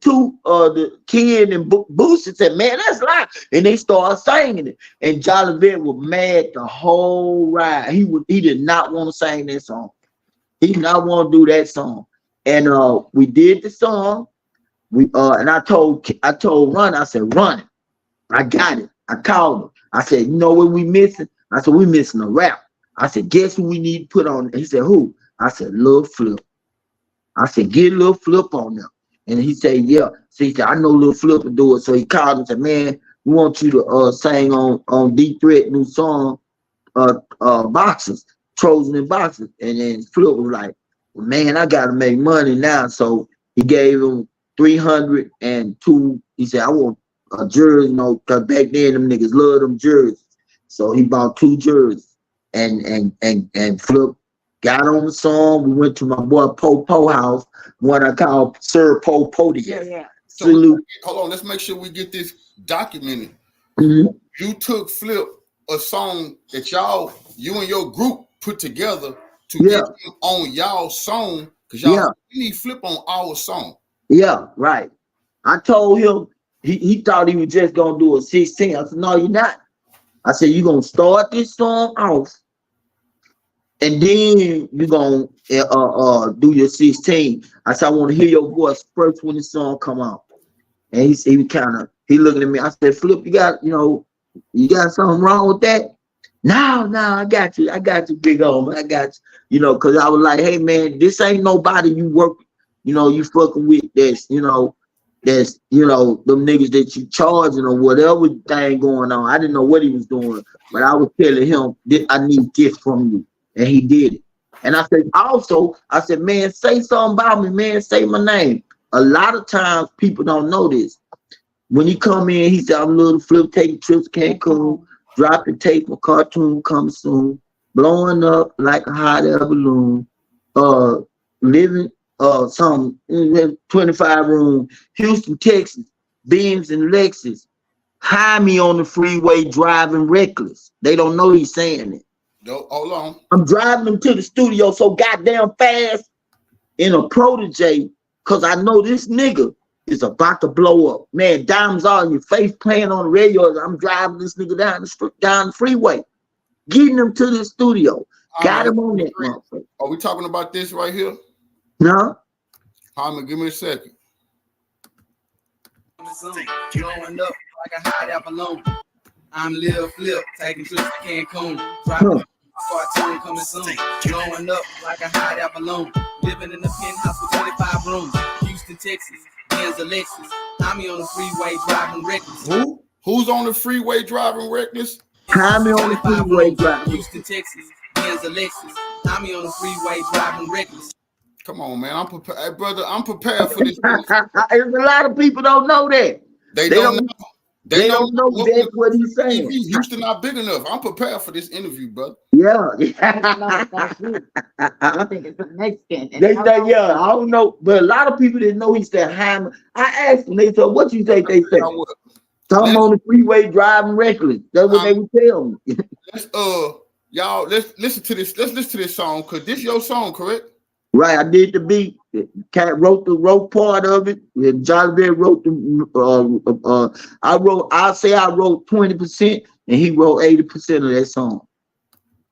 kid and Boosie said, man, that's live. And they started singing it. And Jolly Vet was mad the whole ride. He did not want to sing that song. He did not want to do that song. And we did the song. And I told Ron, I said, Ron, I got it. I called him. I said, you know what we missing? I said, we missing a rap. I said, guess who we need to put on? He said, who? I said, Lil Flip. I said, get Lil Flip on there. And he said, yeah. So he said, I know Lil Flip will do it. So he called and said, man, we want you to sing on D Threat new song, Boxers, Trojan and Boxers. And then Flip was like, well, man, I gotta make money now. So he gave him 302. He said, I want a jersey, because back then them niggas loved them jerseys. So he bought 2 jerseys. And Flip got on the song. We went to my boy Po house, one I call Sir Po Podium. Yeah. So hold on, let's make sure we get this documented. You took Flip a song that you and your group put together to get him on y'all's song, because y'all need Flip on our song. Yeah, right. I told him he thought he was just gonna do a 16. I said, no, you're not. I said, you're gonna start this song off, and then you're gonna do your 16. I said, I want to hear your voice first when the song come out. And he looking at me. I said, Flip, you got something wrong with that? No, I got you, big homie. I got you, because I was like, hey man, this ain't nobody you work, you fucking with that's them niggas that you charging or whatever thing going on. I didn't know what he was doing, but I was telling him I need this from you. And he did it. And I said, man, say something about me, man. Say my name. A lot of times people don't know this. When he come in, he said, I'm Lil Flip, taking trips to Cancun, dropping tape, a cartoon coming soon, blowing up like a hot air balloon, living some 25 room, Houston, Texas, Beams and Lexus, high me on the freeway driving reckless. They don't know he's saying it. No, hold on. I'm driving him to the studio so goddamn fast in a Protege, because I know this nigga is about to blow up. Man, diamonds all in your face, playing on the radio. I'm driving this nigga down the freeway, getting him to the studio. Got him on that motherfucker. Are we talking about this right here? No. Harmon, give me a second. Blowing up like a hot air balloon. I'm Lil Flip, taking trips to Cancun, dropping cartoon coming soon. Blowing up like a hot air balloon. Living in a penthouse with 25 rooms. Houston, Texas, Benz Lexus. I'm on the freeway driving reckless. Who's on the freeway driving reckless? I'm on the freeway driving. Houston, Texas, Benz Lexus. I'm on the freeway driving reckless. Come on, man. I'm prepared, hey, brother. I'm prepared for this. There's a lot of people don't know that. They don't know. They don't know that's what he's saying. Houston not big enough. I'm prepared for this interview, brother. Yeah. I think it's the Mexican. They say, I don't know. But a lot of people didn't know he said Hyman. I asked them, they said, what you think they said? Some on the freeway driving reckless. That's what they would tell me. Let's listen to this. Let's listen to this song, because this your song, correct? Right, I did the beat. Cat wrote part of it. And Jolly Bear wrote the. I'll say I wrote 20%, and he wrote 80% of that song.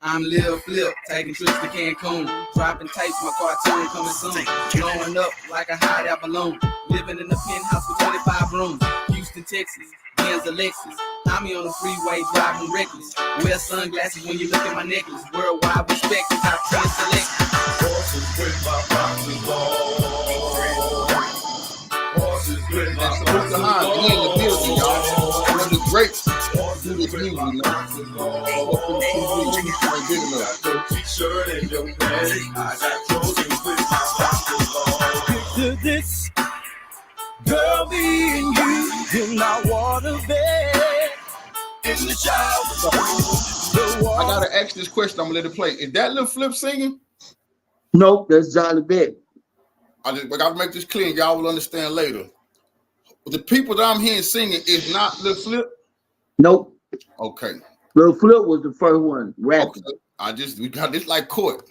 I'm Lil Flip, taking trips to Cancun, dropping tapes, my cartoon coming soon. Blowing up like a hot air balloon. Living in a penthouse with 25 rooms. Houston, Texas, Benz Lexus. I'm on the freeway driving reckless. Wear sunglasses when you look at my necklace. Worldwide respect is our trend select. Horses with my boxes on. Horses with my boxes on. We in the building, y'all. One of the greats do this music, man. T-shirt and your pants. I got Trojan with my boxes on. Picture this, girl, me and you in our water bed in the shower. I gotta ask this question. I'm gonna let it play. Is that Lil Flip singing? Nope, that's Jolly Bear. I gotta make this clear. Y'all will understand later. The people that I'm hearing singing is not Lil Flip. Nope. Okay. Lil Flip was the first one rapping. Okay. We got this like court.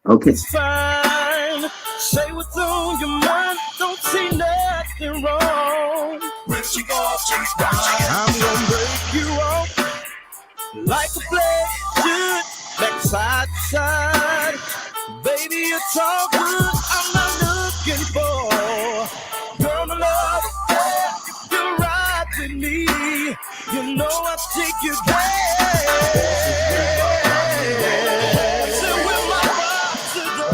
Okay. It's fine man. Say what's on your mind. Don't see nothing wrong. When she walks, she's down. I'm gonna break you off like a blade should, back side to side. Baby, it's all good. I'm not looking for girl to love. If you're right with me, you know I'll take you there. So with my box to go.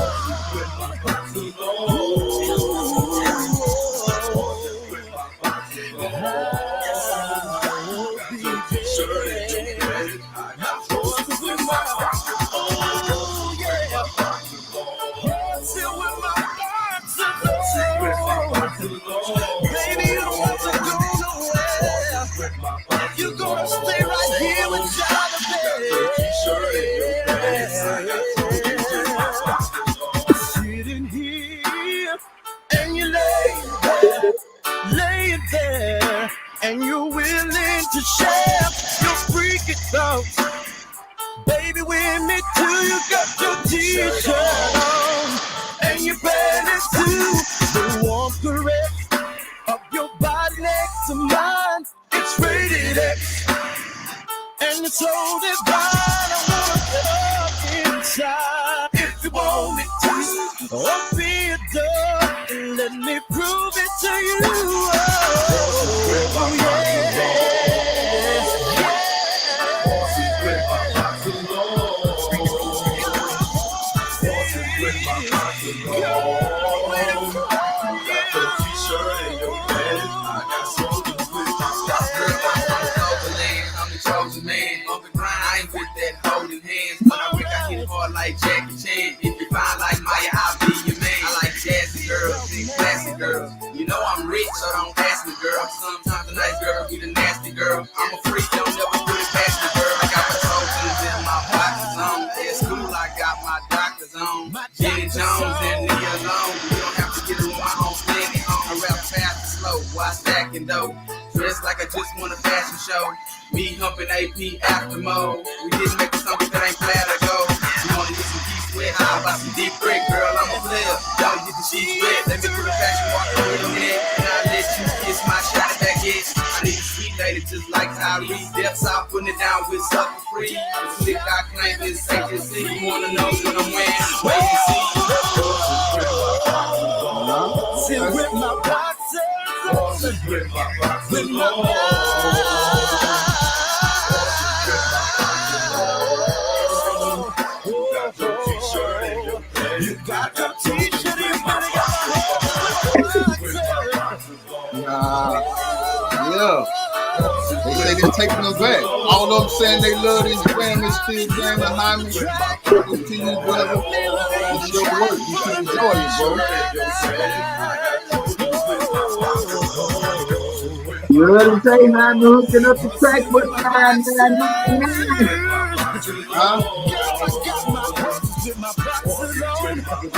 You're gonna stay right here with sitting here and you lay there, and you're willing to share your freaky thoughts, baby, with me too. You got your t-shirt on and your panties too. The warm caress of your body next to mine, it's rated X, and it's so divine. I wanna get up inside. If you want me to, or be a dog, let me prove it to you. Oh, yeah. Like Jackie Chan, if you find like Maya, I'll be your man. I like jazzy girls, big classy girls. You know I'm rich, so don't ask me, girl. Sometimes a nice girl be the nasty girl. I'm a freak, don't never put it past me, girl. I got my soldiers in my pockets on. At school, I got my doctors on. Jenny Jones and Nia Long. You don't have to get it on my own standing on. I rap fast and slow while stacking dough. Dressed like I just won a fashion show. Me humping AP after mode. We didn't make a song that ain't flat or go. You wanna get some deep sweat? How about some deep break, girl? I'm a player. Don't get the sheets wet. Let me put a fashion walk on your neck. And I'll let you kiss my shot at that head. I need a sweet lady just like Tyrese. Depths out, putting it down with sucker free. The slick I claim is HSC. You wanna know what I'm wearing? Wait and see. Sit with my boxers, with my you got your t-shirt, you better got Yeah. They say they're taking them back. All of them saying they love this Instagram and still jamming behind me. To you, brother. It's your work. You should enjoy it, bro. You heard him say, I'm hooking up the track with 999. Huh?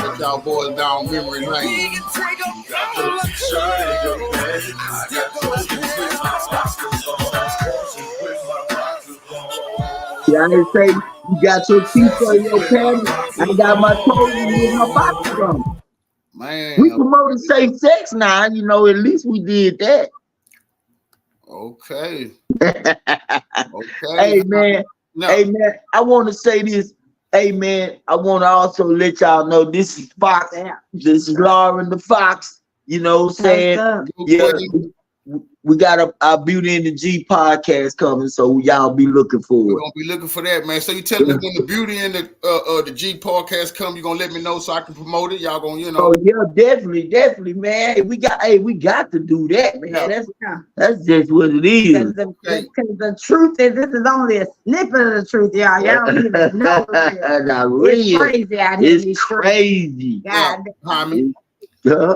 Let y'all boys down memory lane. Yeah, I say you got your t-shirt in your pants. I got my toes in my boxes on. Man. We promoted safe sex now, you know, at least we did that. Okay. Okay. Hey man, No. hey man, I want to say this. Hey man, I want to also let y'all know this is Fox. This is Lauren the Fox. You know what I'm saying? Yeah, we got our Beauty and the G podcast coming, so y'all be looking for We're it. gonna be looking for that, man. So you tell me when the Beauty and the G podcast come, you gonna let me know so I can promote it. Y'all gonna, you know. Oh yeah, definitely, man. Hey, we got to do that, man. Yeah. That's just what it is. Because the truth is, this is only a snippet of the truth, y'all. Y'all don't even know it. Not It's real. crazy out here. in It's these streets. crazy. God, Hyman, Yeah.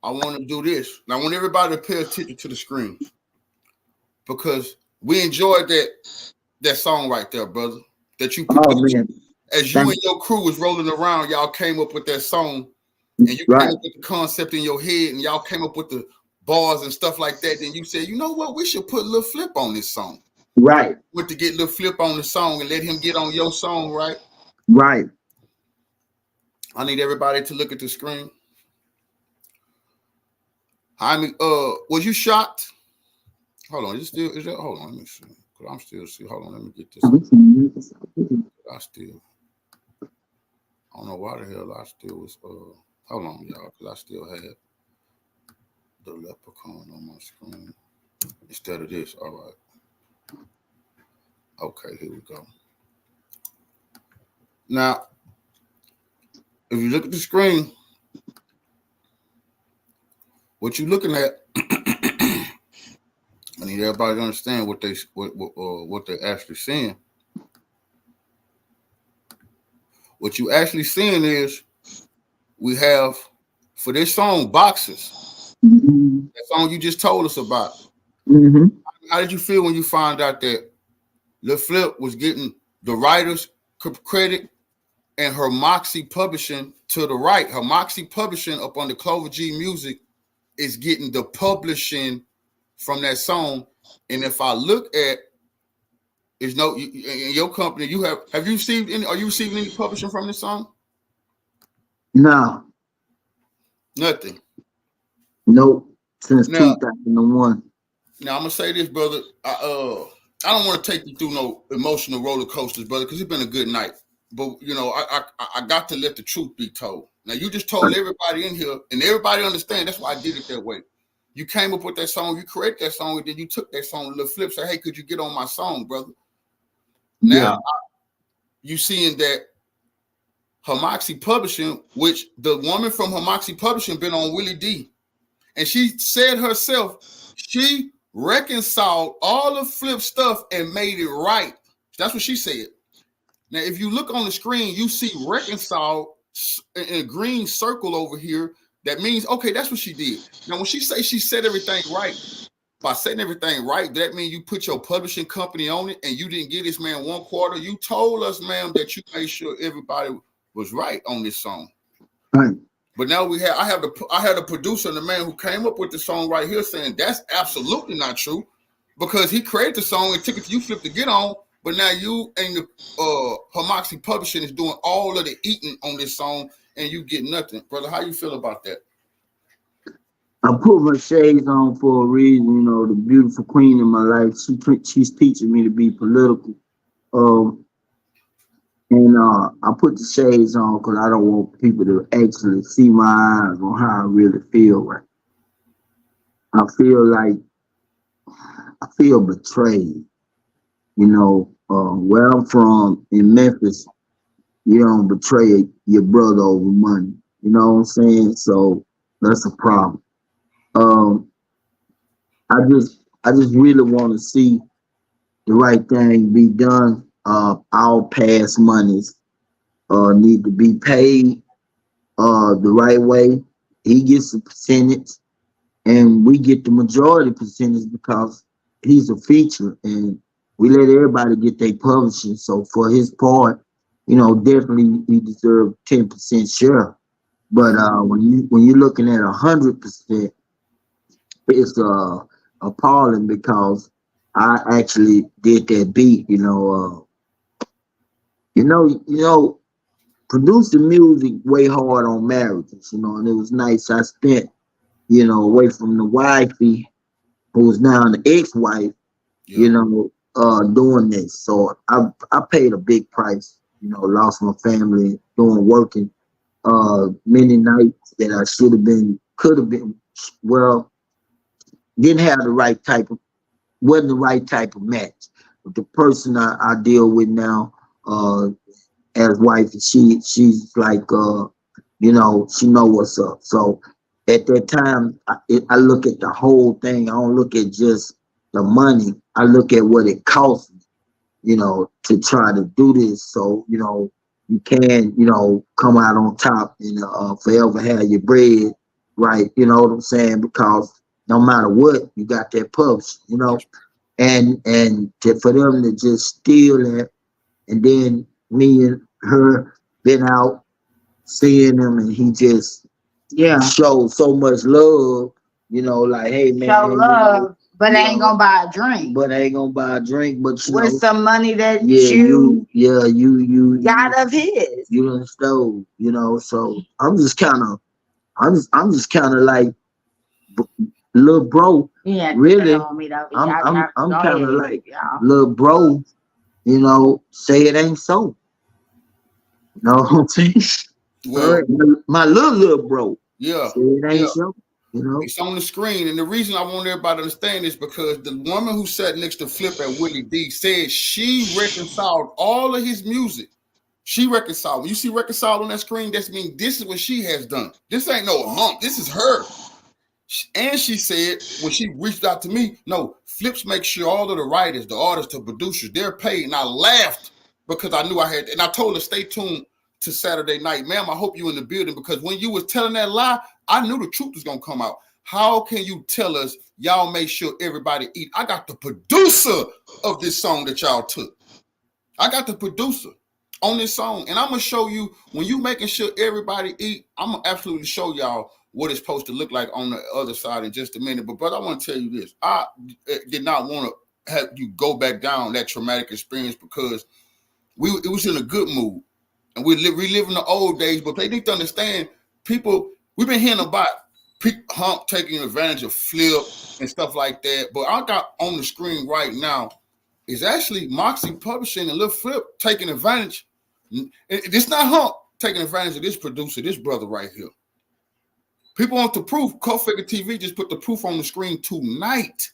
I wanna do this. And I want everybody to pay attention to the screen because we enjoyed that song right there, brother. That you Oh produced. man. As you and your crew was rolling around, y'all came up with that song, and you came up with the concept in your head, and y'all came up with the bars and stuff like that. Then you said, you know what, we should put Lil Flip on this song. Right. Went to get Lil Flip on the song and let him get on your song, right? Right. I need everybody to look at the screen. Jaime, was you shot? Hold on, is that? Hold on, let me see. Cause I'm still see. Hold on, let me get this. I don't know why the hell I still was. Hold on, y'all, because I still had the leprechaun on my screen instead of this. All right. Okay, here we go. Now, if you look at the screen, what you're looking at, I need everybody to understand what they're actually seeing. What you actually seeing is we have for this song boxes. Mm-hmm. That song you just told us about. Mm-hmm. How did you feel when you found out that Lil Flip was getting the writer's credit and her Moxie Publishing to the right? Her Moxie Publishing up on the Clover G Music is getting the publishing from that song. And if I look at in your company, have you received any? Are you receiving any publishing from this song? No. Nothing. Nope. Since 2001. Now I'm gonna say this, brother. I don't want to take you through no emotional roller coasters, brother, because it's been a good night. But you know, I got to let the truth be told. Now you just told everybody in here, and everybody understand. That's why I did it that way. You came up with that song, you created that song, and then you took that song. Lil Flip said, "Hey, could you get on my song, brother?" Now you seeing that Moxie Publishing, which the woman from Moxie Publishing been on Willie D, and she said herself she reconciled all the Flip stuff and made it right. That's what she said. Now, if you look on the screen, you see reconcile in a green circle over here. That means, okay, that's what she did. Now, when she say she said everything right, by setting everything right, that means you put your publishing company on it and you didn't give this man 1/4. You told us, ma'am, that you made sure everybody was right on this song. Right. But now I had a producer and the man who came up with the song right here saying that's absolutely not true because he created the song and took it to you, Flip, to get on. But now you and the Moxie Publishing is doing all of the eating on this song and you get nothing. Brother, how you feel about that? I put my shades on for a reason. You know, the beautiful queen in my life, she's teaching me to be political. And I put the shades on because I don't want people to actually see my eyes on how I really feel. Right? I feel betrayed. You know, where I'm from in Memphis, you don't betray your brother over money. You know what I'm saying? So that's a problem. I just really want to see the right thing be done. All past monies need to be paid the right way. He gets a percentage, and we get the majority percentage because he's a feature, and we let everybody get their publishing. So for his part, you know, definitely he deserves 10% share. But when you're looking at 100%, it's appalling because I actually did that beat. You know, producing music way hard on marriages. You know, and it was nice. I spent, you know, away from the wifey, who was now the ex-wife. Yeah. You know, doing this. So I paid a big price. You know, lost my family working many nights that I could have been, well, didn't have the right type of, wasn't the right type of match. But the person I deal with now, as wife, she's like, you know, she know what's up. So at that time, I look at the whole thing. I don't look at just the money. I look at what it costs me, you know, to try to do this. So, you know, you can, you know, come out on top and forever have your bread, right? You know what I'm saying? Because no matter what, you got that published, you know, and for them to just steal that, and then me and her been out seeing him, and he just showed so much love, you know, like, hey man, Show love. But they ain't gonna buy a drink. But they ain't gonna buy a drink. But you with know, some money that you got of his. You done stole, you know. So I'm just kind of like, little bro. Yeah, really. Me, I'm kind of like, little bro. You know, say it ain't so. You know what I'm saying? Well, my little bro. Yeah. Say it ain't so. You know, it's on the screen, and the reason I want everybody to understand is because the woman who sat next to Flip at Willie D said she reconciled all of his music. She reconciled. When you see reconciled on that screen, that means this is what she has done. This ain't no hump. This is her. And she said when she reached out to me, no, Flips make sure all of the writers, the artists, the producers, they're paid. And I laughed because I knew I had, and I told her, stay tuned to Saturday night. Ma'am, I hope you in the building, because when you was telling that lie, I knew the truth was gonna come out. How can you tell us y'all make sure everybody eat? I got the producer of this song that y'all took. I got the producer on this song, and I'm gonna show you when you making sure everybody eat. I'm gonna absolutely show y'all what it's supposed to look like on the other side in just a minute. But brother, I want to tell you this: I did not want to have you go back down that traumatic experience, because it was in a good mood, and we reliving the old days. But they need to understand, people. We've been hearing about Hump taking advantage of Flip and stuff like that. But I got on the screen right now is actually Moxie Publishing and Lil Flip taking advantage. It's not Hump taking advantage of this producer, this brother right here. People want the proof. CultfiggaTvNews TV just put the proof on the screen tonight.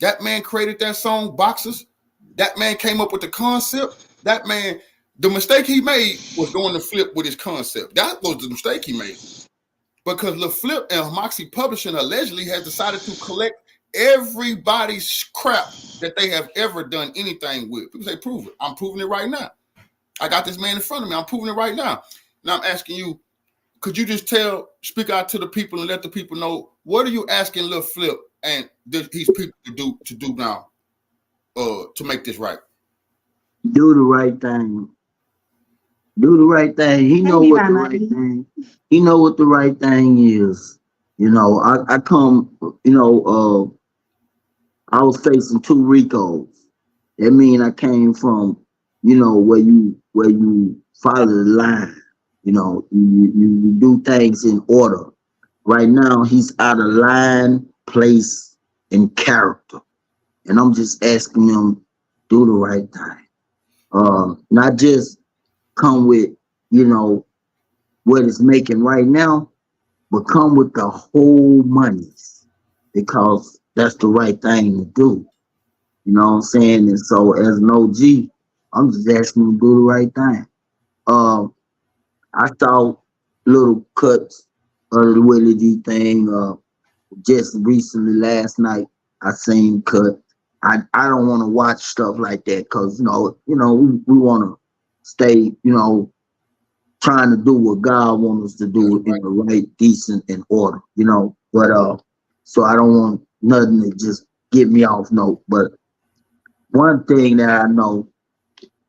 That man created that song, Boxers. That man came up with the concept. That man, the mistake he made was going to Flip with his concept. That was the mistake he made. Because Lil Flip and Moxie Publishing allegedly has decided to collect everybody's crap that they have ever done anything with. People say, prove it. I'm proving it right now. I got this man in front of me. I'm proving it right now. Now I'm asking you, could you just speak out to the people and let the people know, what are you asking Lil Flip and these people to do now to make this right? Do the right thing. Do the right thing. He know what the right thing. He know what the right thing is. You know, I come, you know, I was facing 2 RICOs. That mean I came from, you know, where you follow the line. You know, you do things in order. Right now, he's out of line, place, and character. And I'm just asking him, do the right thing. Not just come with, you know, what it's making right now, but come with the whole monies, because that's the right thing to do. You know what I'm saying? And so as an OG, I'm just asking him to do the right thing. I saw little cuts of the Willie D thing just recently. Last night I seen cut. I don't want to watch stuff like that, because you know we want to stay, you know, trying to do what God wants us to do in the right, decent, and order, you know. But so I don't want nothing to just get me off note. But one thing that I know,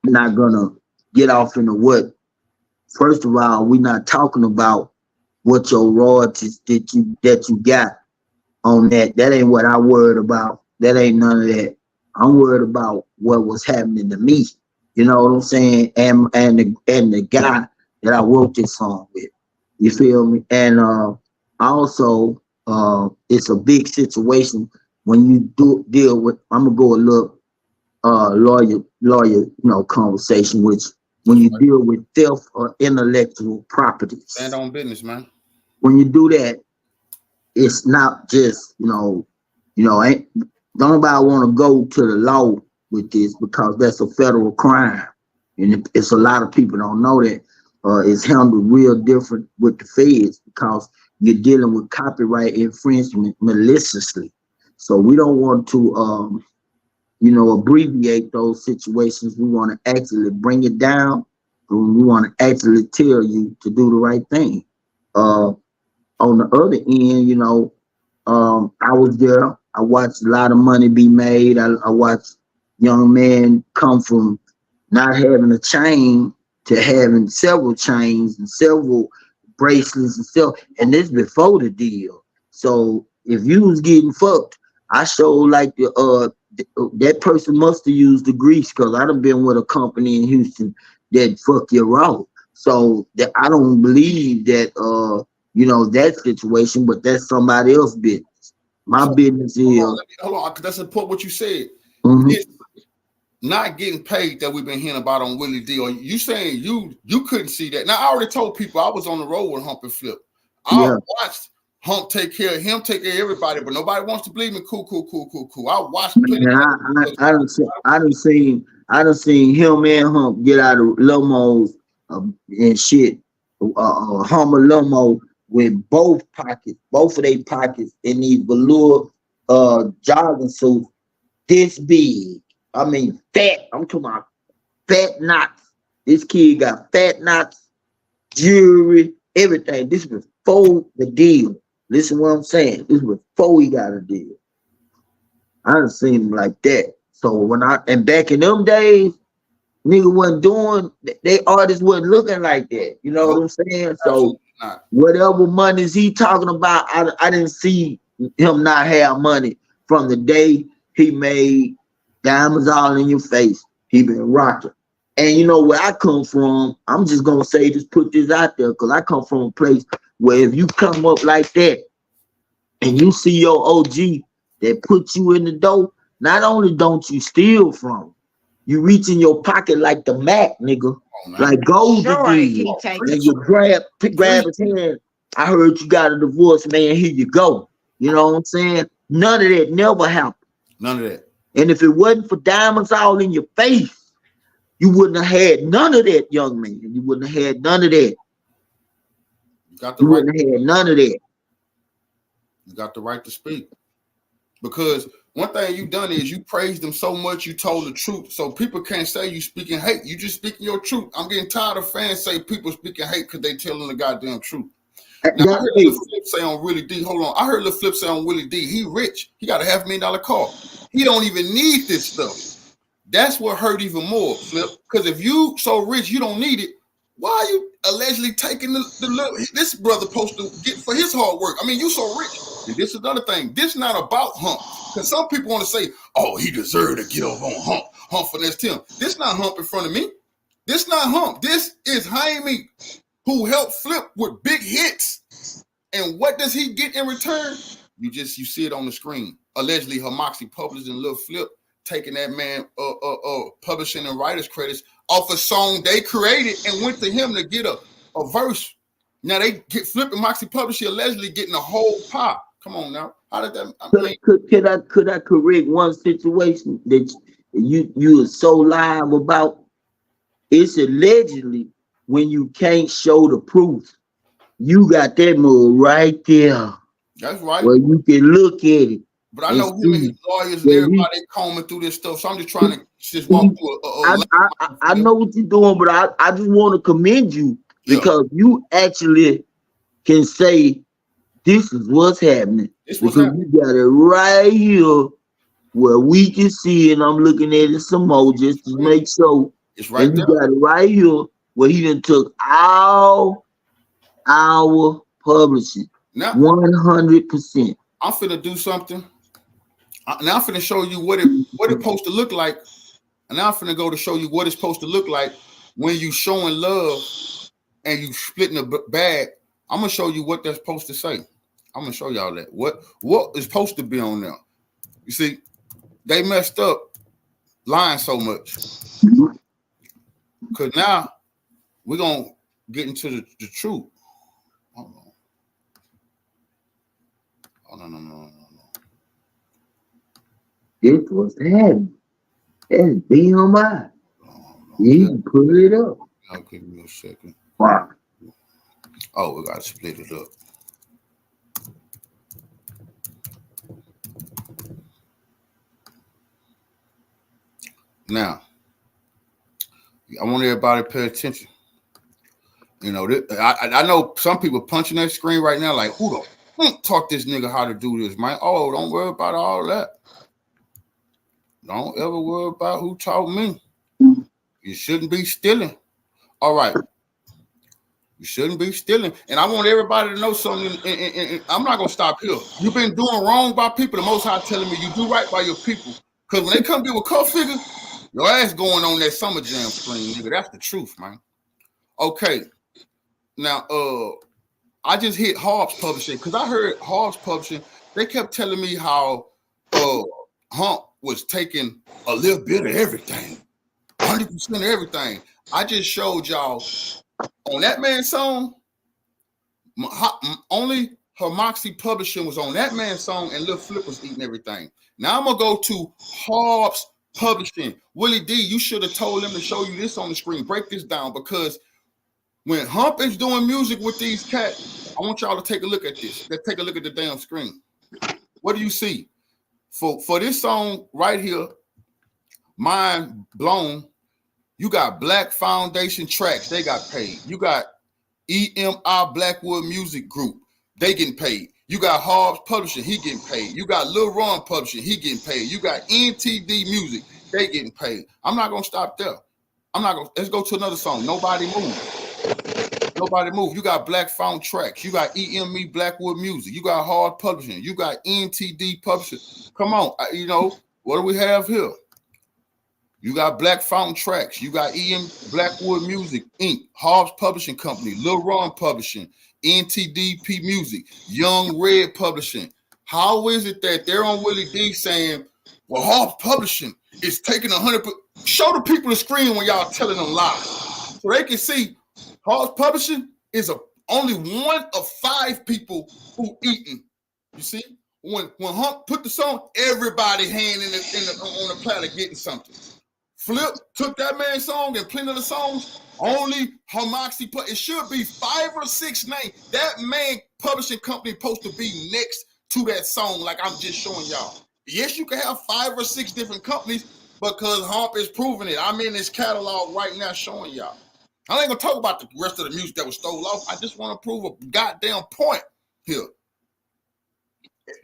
I'm not gonna get off into what. First of all, we're not talking about what your royalties that you got on that. That ain't what I worried about. That ain't none of that. I'm worried about what was happening to me. You know what I'm saying? And the guy that I wrote this song with. You feel me? And also it's a big situation when you deal with, I'm gonna go a little lawyer, you know, conversation, which when you deal with theft or intellectual properties. Stand on business, man. When you do that, it's not just, don't nobody want to go to the law with this, because that's a federal crime. And it's a lot of people don't know that. It's handled real different with the feds, because you're dealing with copyright infringement maliciously. So we don't want to, abbreviate those situations. We want to actually bring it down, and we want to actually tell you to do the right thing. On the other end, I was there. I watched a lot of money be made. I watched young men come from not having a chain to having several chains and several bracelets and stuff. And this before the deal. So if you was getting fucked, I showed like that person must have used the grease because I done been with a company in Houston that fuck you raw. So that I don't believe that that situation, but that's somebody else's business. My business is hold on, that's important what you said. Mhm. It's not getting paid that we've been hearing about on Willie D. Or you saying you couldn't see that. Now I already told people I was on the road with Hump and Flip. I watched Hump take care of him, take care of everybody, but nobody wants to believe me. Cool. I watched plenty. I done seen him and Hump get out of Lumos and shit. Hummer Lumo with both of their pockets in these velour jogging suits this big. I mean fat. I'm talking about fat knots. This kid got fat knots, jewelry, everything. This was before the deal. Listen what I'm saying. This was before he got a deal. I done seen him like that. So back in them days, nigga wasn't doing, they artists wasn't looking like that. You know what I'm saying? So whatever monies he talking about, I didn't see him not have money from the day he made Diamonds All in Your Face. He been rocking. And you know where I come from, I'm just gonna say, just put this out there, because I come from a place where if you come up like that and you see your OG that put you in the door, not only don't you steal from him, you reach in your pocket like the Mac, nigga, like gold did. And you grab his hand. I heard you got a divorce, man. Here you go. You know what I'm saying? None of that never happened. None of that. And if it wasn't for Diamonds All in Your Face, you wouldn't have had none of that, young man. You wouldn't have had none of that. You wouldn't have had none of that. You got the right to speak. Because one thing you done is you praised them so much, you told the truth. So people can't say you speaking hate. You just speaking your truth. I'm getting tired of fans say people speaking hate because they telling the goddamn truth. Now, I heard Lil Flip say on Willie D, hold on. I heard Lil Flip say on Willie D, he rich. He got a $500,000 car. He don't even need this stuff. That's what hurt even more, Flip. Because if you so rich, you don't need it. Why are you allegedly taking this brother supposed to get for his hard work? I mean, you so rich. And this is another thing. This not about Hump. Because some people want to say, oh, he deserved to get over on Hump. Hump finessed him. This not Hump in front of me. This not Hump. This is JHIAME, who helped Flip with big hits. And what does he get in return? You see it on the screen. Allegedly, Hamoxie published and Lil Flip taking that man publishing and writers credits off a song they created and went to him to get a verse. Now they get Flip and Moxie Publishing allegedly getting a whole pie. Come on now. How did that could I correct one situation that you are so live about? It's allegedly when you can't show the proof. You got that move right there. That's right. Well, you can look at it. But I know him and his lawyers and everybody combing through this stuff. So I'm just trying to just walk through I know what you're doing, but I just want to commend you because you actually can say this is what's happening. Because you got it right here where we can see it. I'm looking at it some more just to make sure. It's right and there. You got it right here where he done took all our publishing. Now 100%. I'm finna do something. Now I'm finna show you what it's supposed to look like. And now I'm finna go to show you what it's supposed to look like when you showing love and you splitting a bag. I'm gonna show you what that's supposed to say. I'm gonna show y'all that. What is supposed to be on there. You see, they messed up lying so much. Cause now we're gonna get into the truth. Hold on. Oh no. It was that. That's BMI. You can pull it up. I'll give me a second. Wow. Oh, we gotta split it up. Now, I want everybody to pay attention. You know, I know some people punching that screen right now like, who the fuck taught this nigga how to do this, man? Oh, don't worry about all that. Don't ever worry about who taught me. You shouldn't be stealing. All right. You shouldn't be stealing. And I want everybody to know something. And I'm not gonna stop here. You've been doing wrong by people. The Most High telling me you do right by your people. Because when they come get with Cult Figure, your ass going on that Summer Jam screen, nigga. That's the truth, man. Okay. Now, I just hit Harbs Publishing because I heard Harbs Publishing. They kept telling me how Hump was taking a little bit of everything, 100% of everything. I just showed y'all on that man's song. Only Hermoxy Publishing was on that man's song, and Lil Flip was eating everything. Now I'm gonna go to Harbs Publishing. Willie D, you should have told him to show you this on the screen. Break this down, because when Hump is doing music with these cats, I want y'all to take a look at this. Let's take a look at the damn screen. What do you see? For this song right here, Mind Blown, you got Black Foundation Tracks, they got paid. You got EMI Blackwood Music Group, they getting paid. You got Harbs Publishing, he getting paid. You got Lil Ron Publishing, he getting paid. You got NTD Music, they getting paid. I'm not gonna stop there. Let's go to another song. Nobody Move. Nobody Move. You got Black Found Tracks. You got EME Blackwood Music. You got Hard Publishing. You got NTD Publishing. Come on, you know, what do we have here? You got Black Fountain Tracks. You got EM Blackwood Music, Inc., Harbs Publishing Company, Lil Ron Publishing, NTDP Music, Young Red Publishing. How is it that they're on Willie D saying, well, Harbs Publishing is taking 100%? Show the people the screen when y'all telling them lies, so they can see Harbs Publishing is only one of 5 people who eating. You see, when Hump put the song, everybody hand on the platter getting something. Flip took that man's song and plenty of the songs, only Hermoxy put. It should be 5 or 6 names. That man publishing company supposed to be next to that song, like I'm just showing y'all. Yes, you can have 5 or 6 different companies because Hump is proving it. I'm in his catalog right now showing y'all. I ain't gonna talk about the rest of the music that was stole off. I just want to prove a goddamn point here.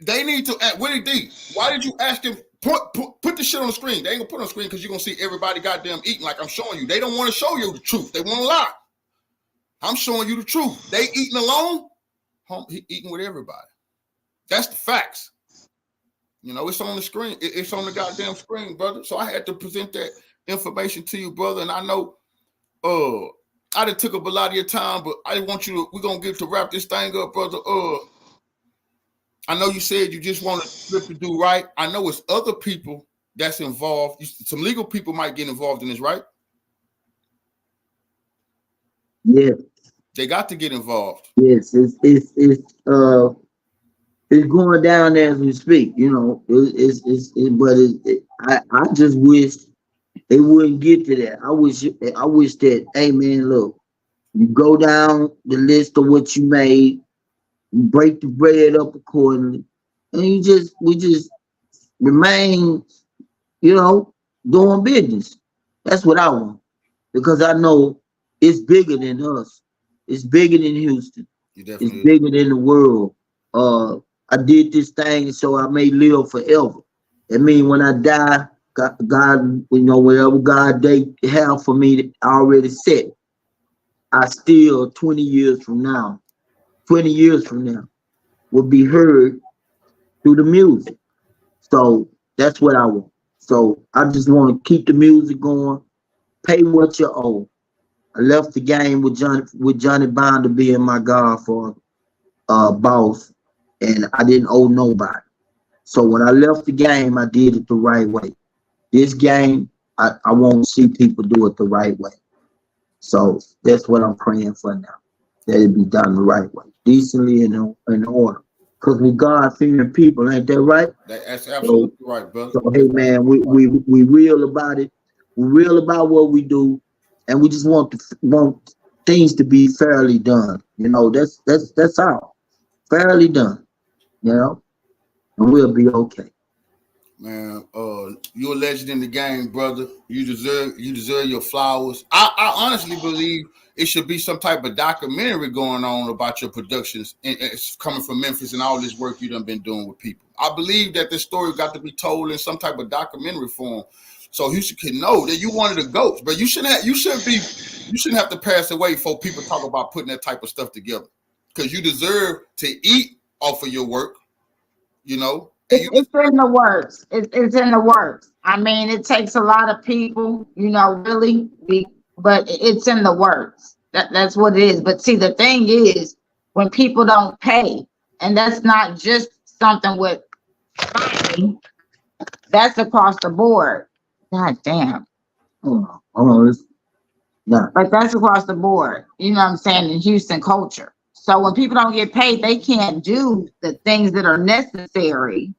They need to ask Willie D. Why did you ask him? Put the shit on the screen. They ain't gonna put it on the screen because you're gonna see everybody goddamn eating like I'm showing you. They don't want to show you the truth. They want to lie. I'm showing you the truth. They eating alone. He eating with everybody. That's the facts. You know, it's on the screen. It's on the goddamn screen, brother. So I had to present that information to you, brother. And I know I done took up a lot of your time, but I want you to, we're gonna get to wrap this thing up, brother. I know you said you just want to Flip to do right. I know it's other people that's involved. Some legal people might get involved in this, right? Yeah. They got to get involved. Yes, it's going down as we speak. You know, I just wish they wouldn't get to that. I wish that, hey man, look, you go down the list of what you made, you break the bread up accordingly, and we just remain, you know, doing business. That's what I want, because I know it's bigger than us. It's bigger than Houston. It's bigger than the world. I did this thing so I may live forever. I mean, when I die, God, you know, whatever God they have for me already set, I still 20 years from now will be heard through the music. So that's what I want. So I just want to keep the music going, pay what you owe. I left the game with Johnny Bonder being my godfather, boss, and I didn't owe nobody. So when I left the game, I did it the right way. This game, I want to see people do it the right way. So that's what I'm praying for now, that it be done the right way, decently and in order. Because we God-fearing people, ain't that right? That's absolutely right, brother. So hey man, we real about it. We real about what we do, and we just want things to be fairly done. You know, that's all. Fairly done. You know, and we'll be okay. Man, you're a legend in the game, brother. You deserve your flowers. I honestly believe it should be some type of documentary going on about your productions, and it's coming from Memphis and all this work you done been doing with people. I believe that this story got to be told in some type of documentary form. so you can know that you one of the GOATs. But you shouldn't have to pass away before people talk about putting that type of stuff together, because you deserve to eat off of your work, you know. And It's in the works. It's in the works. I mean, it takes a lot of people, really, but it's in the works. That's what it is. But see, the thing is, when people don't pay, and that's not just something with money, that's across the board. God damn. But that's across the board. You know what I'm saying? In Houston culture. So when people don't get paid, they can't do the things that are necessary,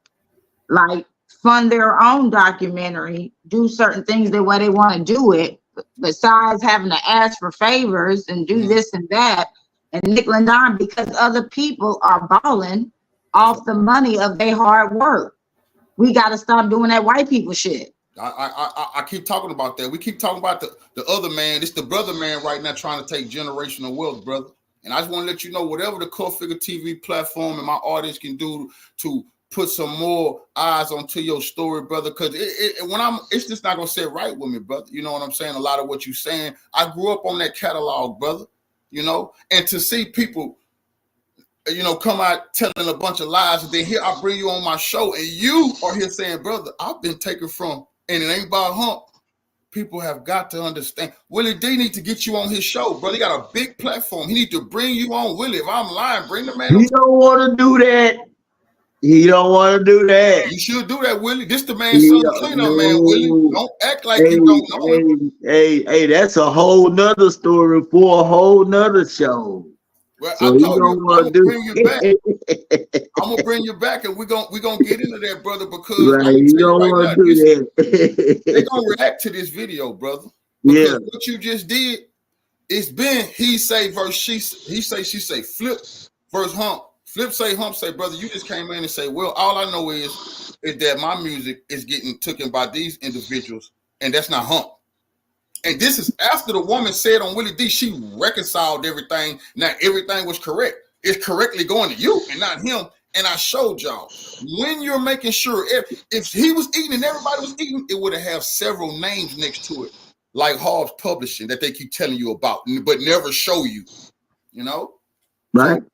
like fund their own documentary, do certain things the way they want to do it, besides having to ask for favors and do this and that and nickel and dime, because other people are balling off the money of their hard work. We got to stop doing that white people shit. I keep talking about that. We keep talking about the other man. It's the brother man right now trying to take generational wealth, brother. And I just want to let you know, whatever the Cult Figga TV platform and my audience can do to put some more eyes onto your story, brother, because it's just not gonna sit right with me, brother. You know what I'm saying? A lot of what you're saying, I grew up on that catalog, brother. You know, and to see people, come out telling a bunch of lies, and then here I bring you on my show, and you are here saying, brother, I've been taken from, and it ain't about Hump. People have got to understand. Willie D need to get you on his show, brother. He got a big platform. He need to bring you on, Willie. If I'm lying, bring the man. He don't want to do that. He don't want to do that. You should do that, Willie. This the man, son, cleanup man, Willie. Don't act like you don't know him. Hey, that's a whole nother story for a whole nother show. Well, so I told you, I'm gonna bring you back. I'm gonna bring you back, and we're gonna get into that, brother, because you don't want to do that. They're gonna react to this video, brother. Because what you just did, it's been he say versus she say, Flip versus Hump. Flip say, Hump say, brother, you just came in and say, well, all I know is that my music is getting taken by these individuals, and that's not Hump. And this is after the woman said on Willie D, she reconciled everything. Now everything was correct. It's correctly going to you and not him. And I showed y'all, when you're making sure, if he was eating and everybody was eating, it would have several names next to it, like Hobbs Publishing, that they keep telling you about, but never show you, Right. So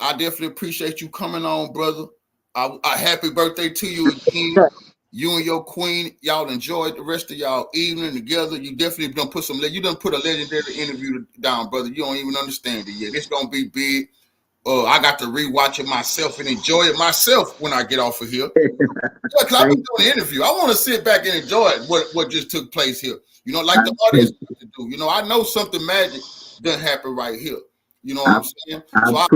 I definitely appreciate you coming on, brother. A happy birthday to you again. You and your queen, y'all enjoyed the rest of y'all evening together. You definitely done put a legendary interview down, brother. You don't even understand it yet. It's gonna be big. I got to rewatch it myself and enjoy it myself when I get off of here. Because I've been doing the interview. I want to sit back and enjoy it, what just took place here. Like the audience to do. I know something magic done happen right here. You know what I'm saying? So I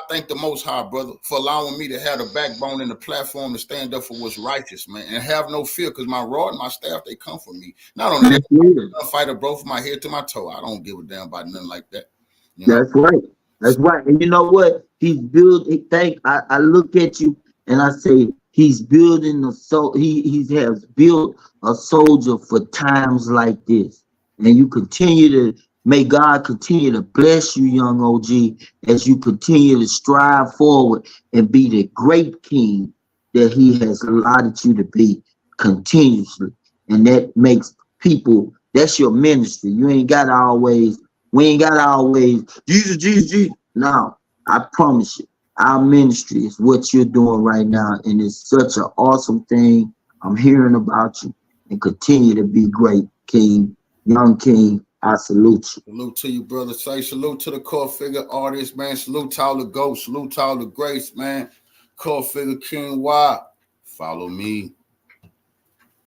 thank the Most High, brother, for allowing me to have the backbone and the platform to stand up for what's righteous, man, and have no fear, because my rod and my staff, they come for me. Not only that, I'm a fighter, bro, from my head to my toe. I don't give a damn about nothing like that. That's right. That's right. And you know what? He's building. I look at you and I say he's building a soul. He has built a soldier for times like this, and you continue to. May God continue to bless you, young OG, as you continue to strive forward and be the great king that he has allotted you to be continuously. And that makes people, that's your ministry. We ain't got to always, Jesus. No, I promise you, our ministry is what you're doing right now. And it's such an awesome thing. I'm hearing about you, and continue to be great, king, young king. I salute you. Salute to you, brother. Say salute to the Cult Figga artists, man. Salute to all the ghosts. Salute to all the greats, man. Cult Figga King Y. Follow me.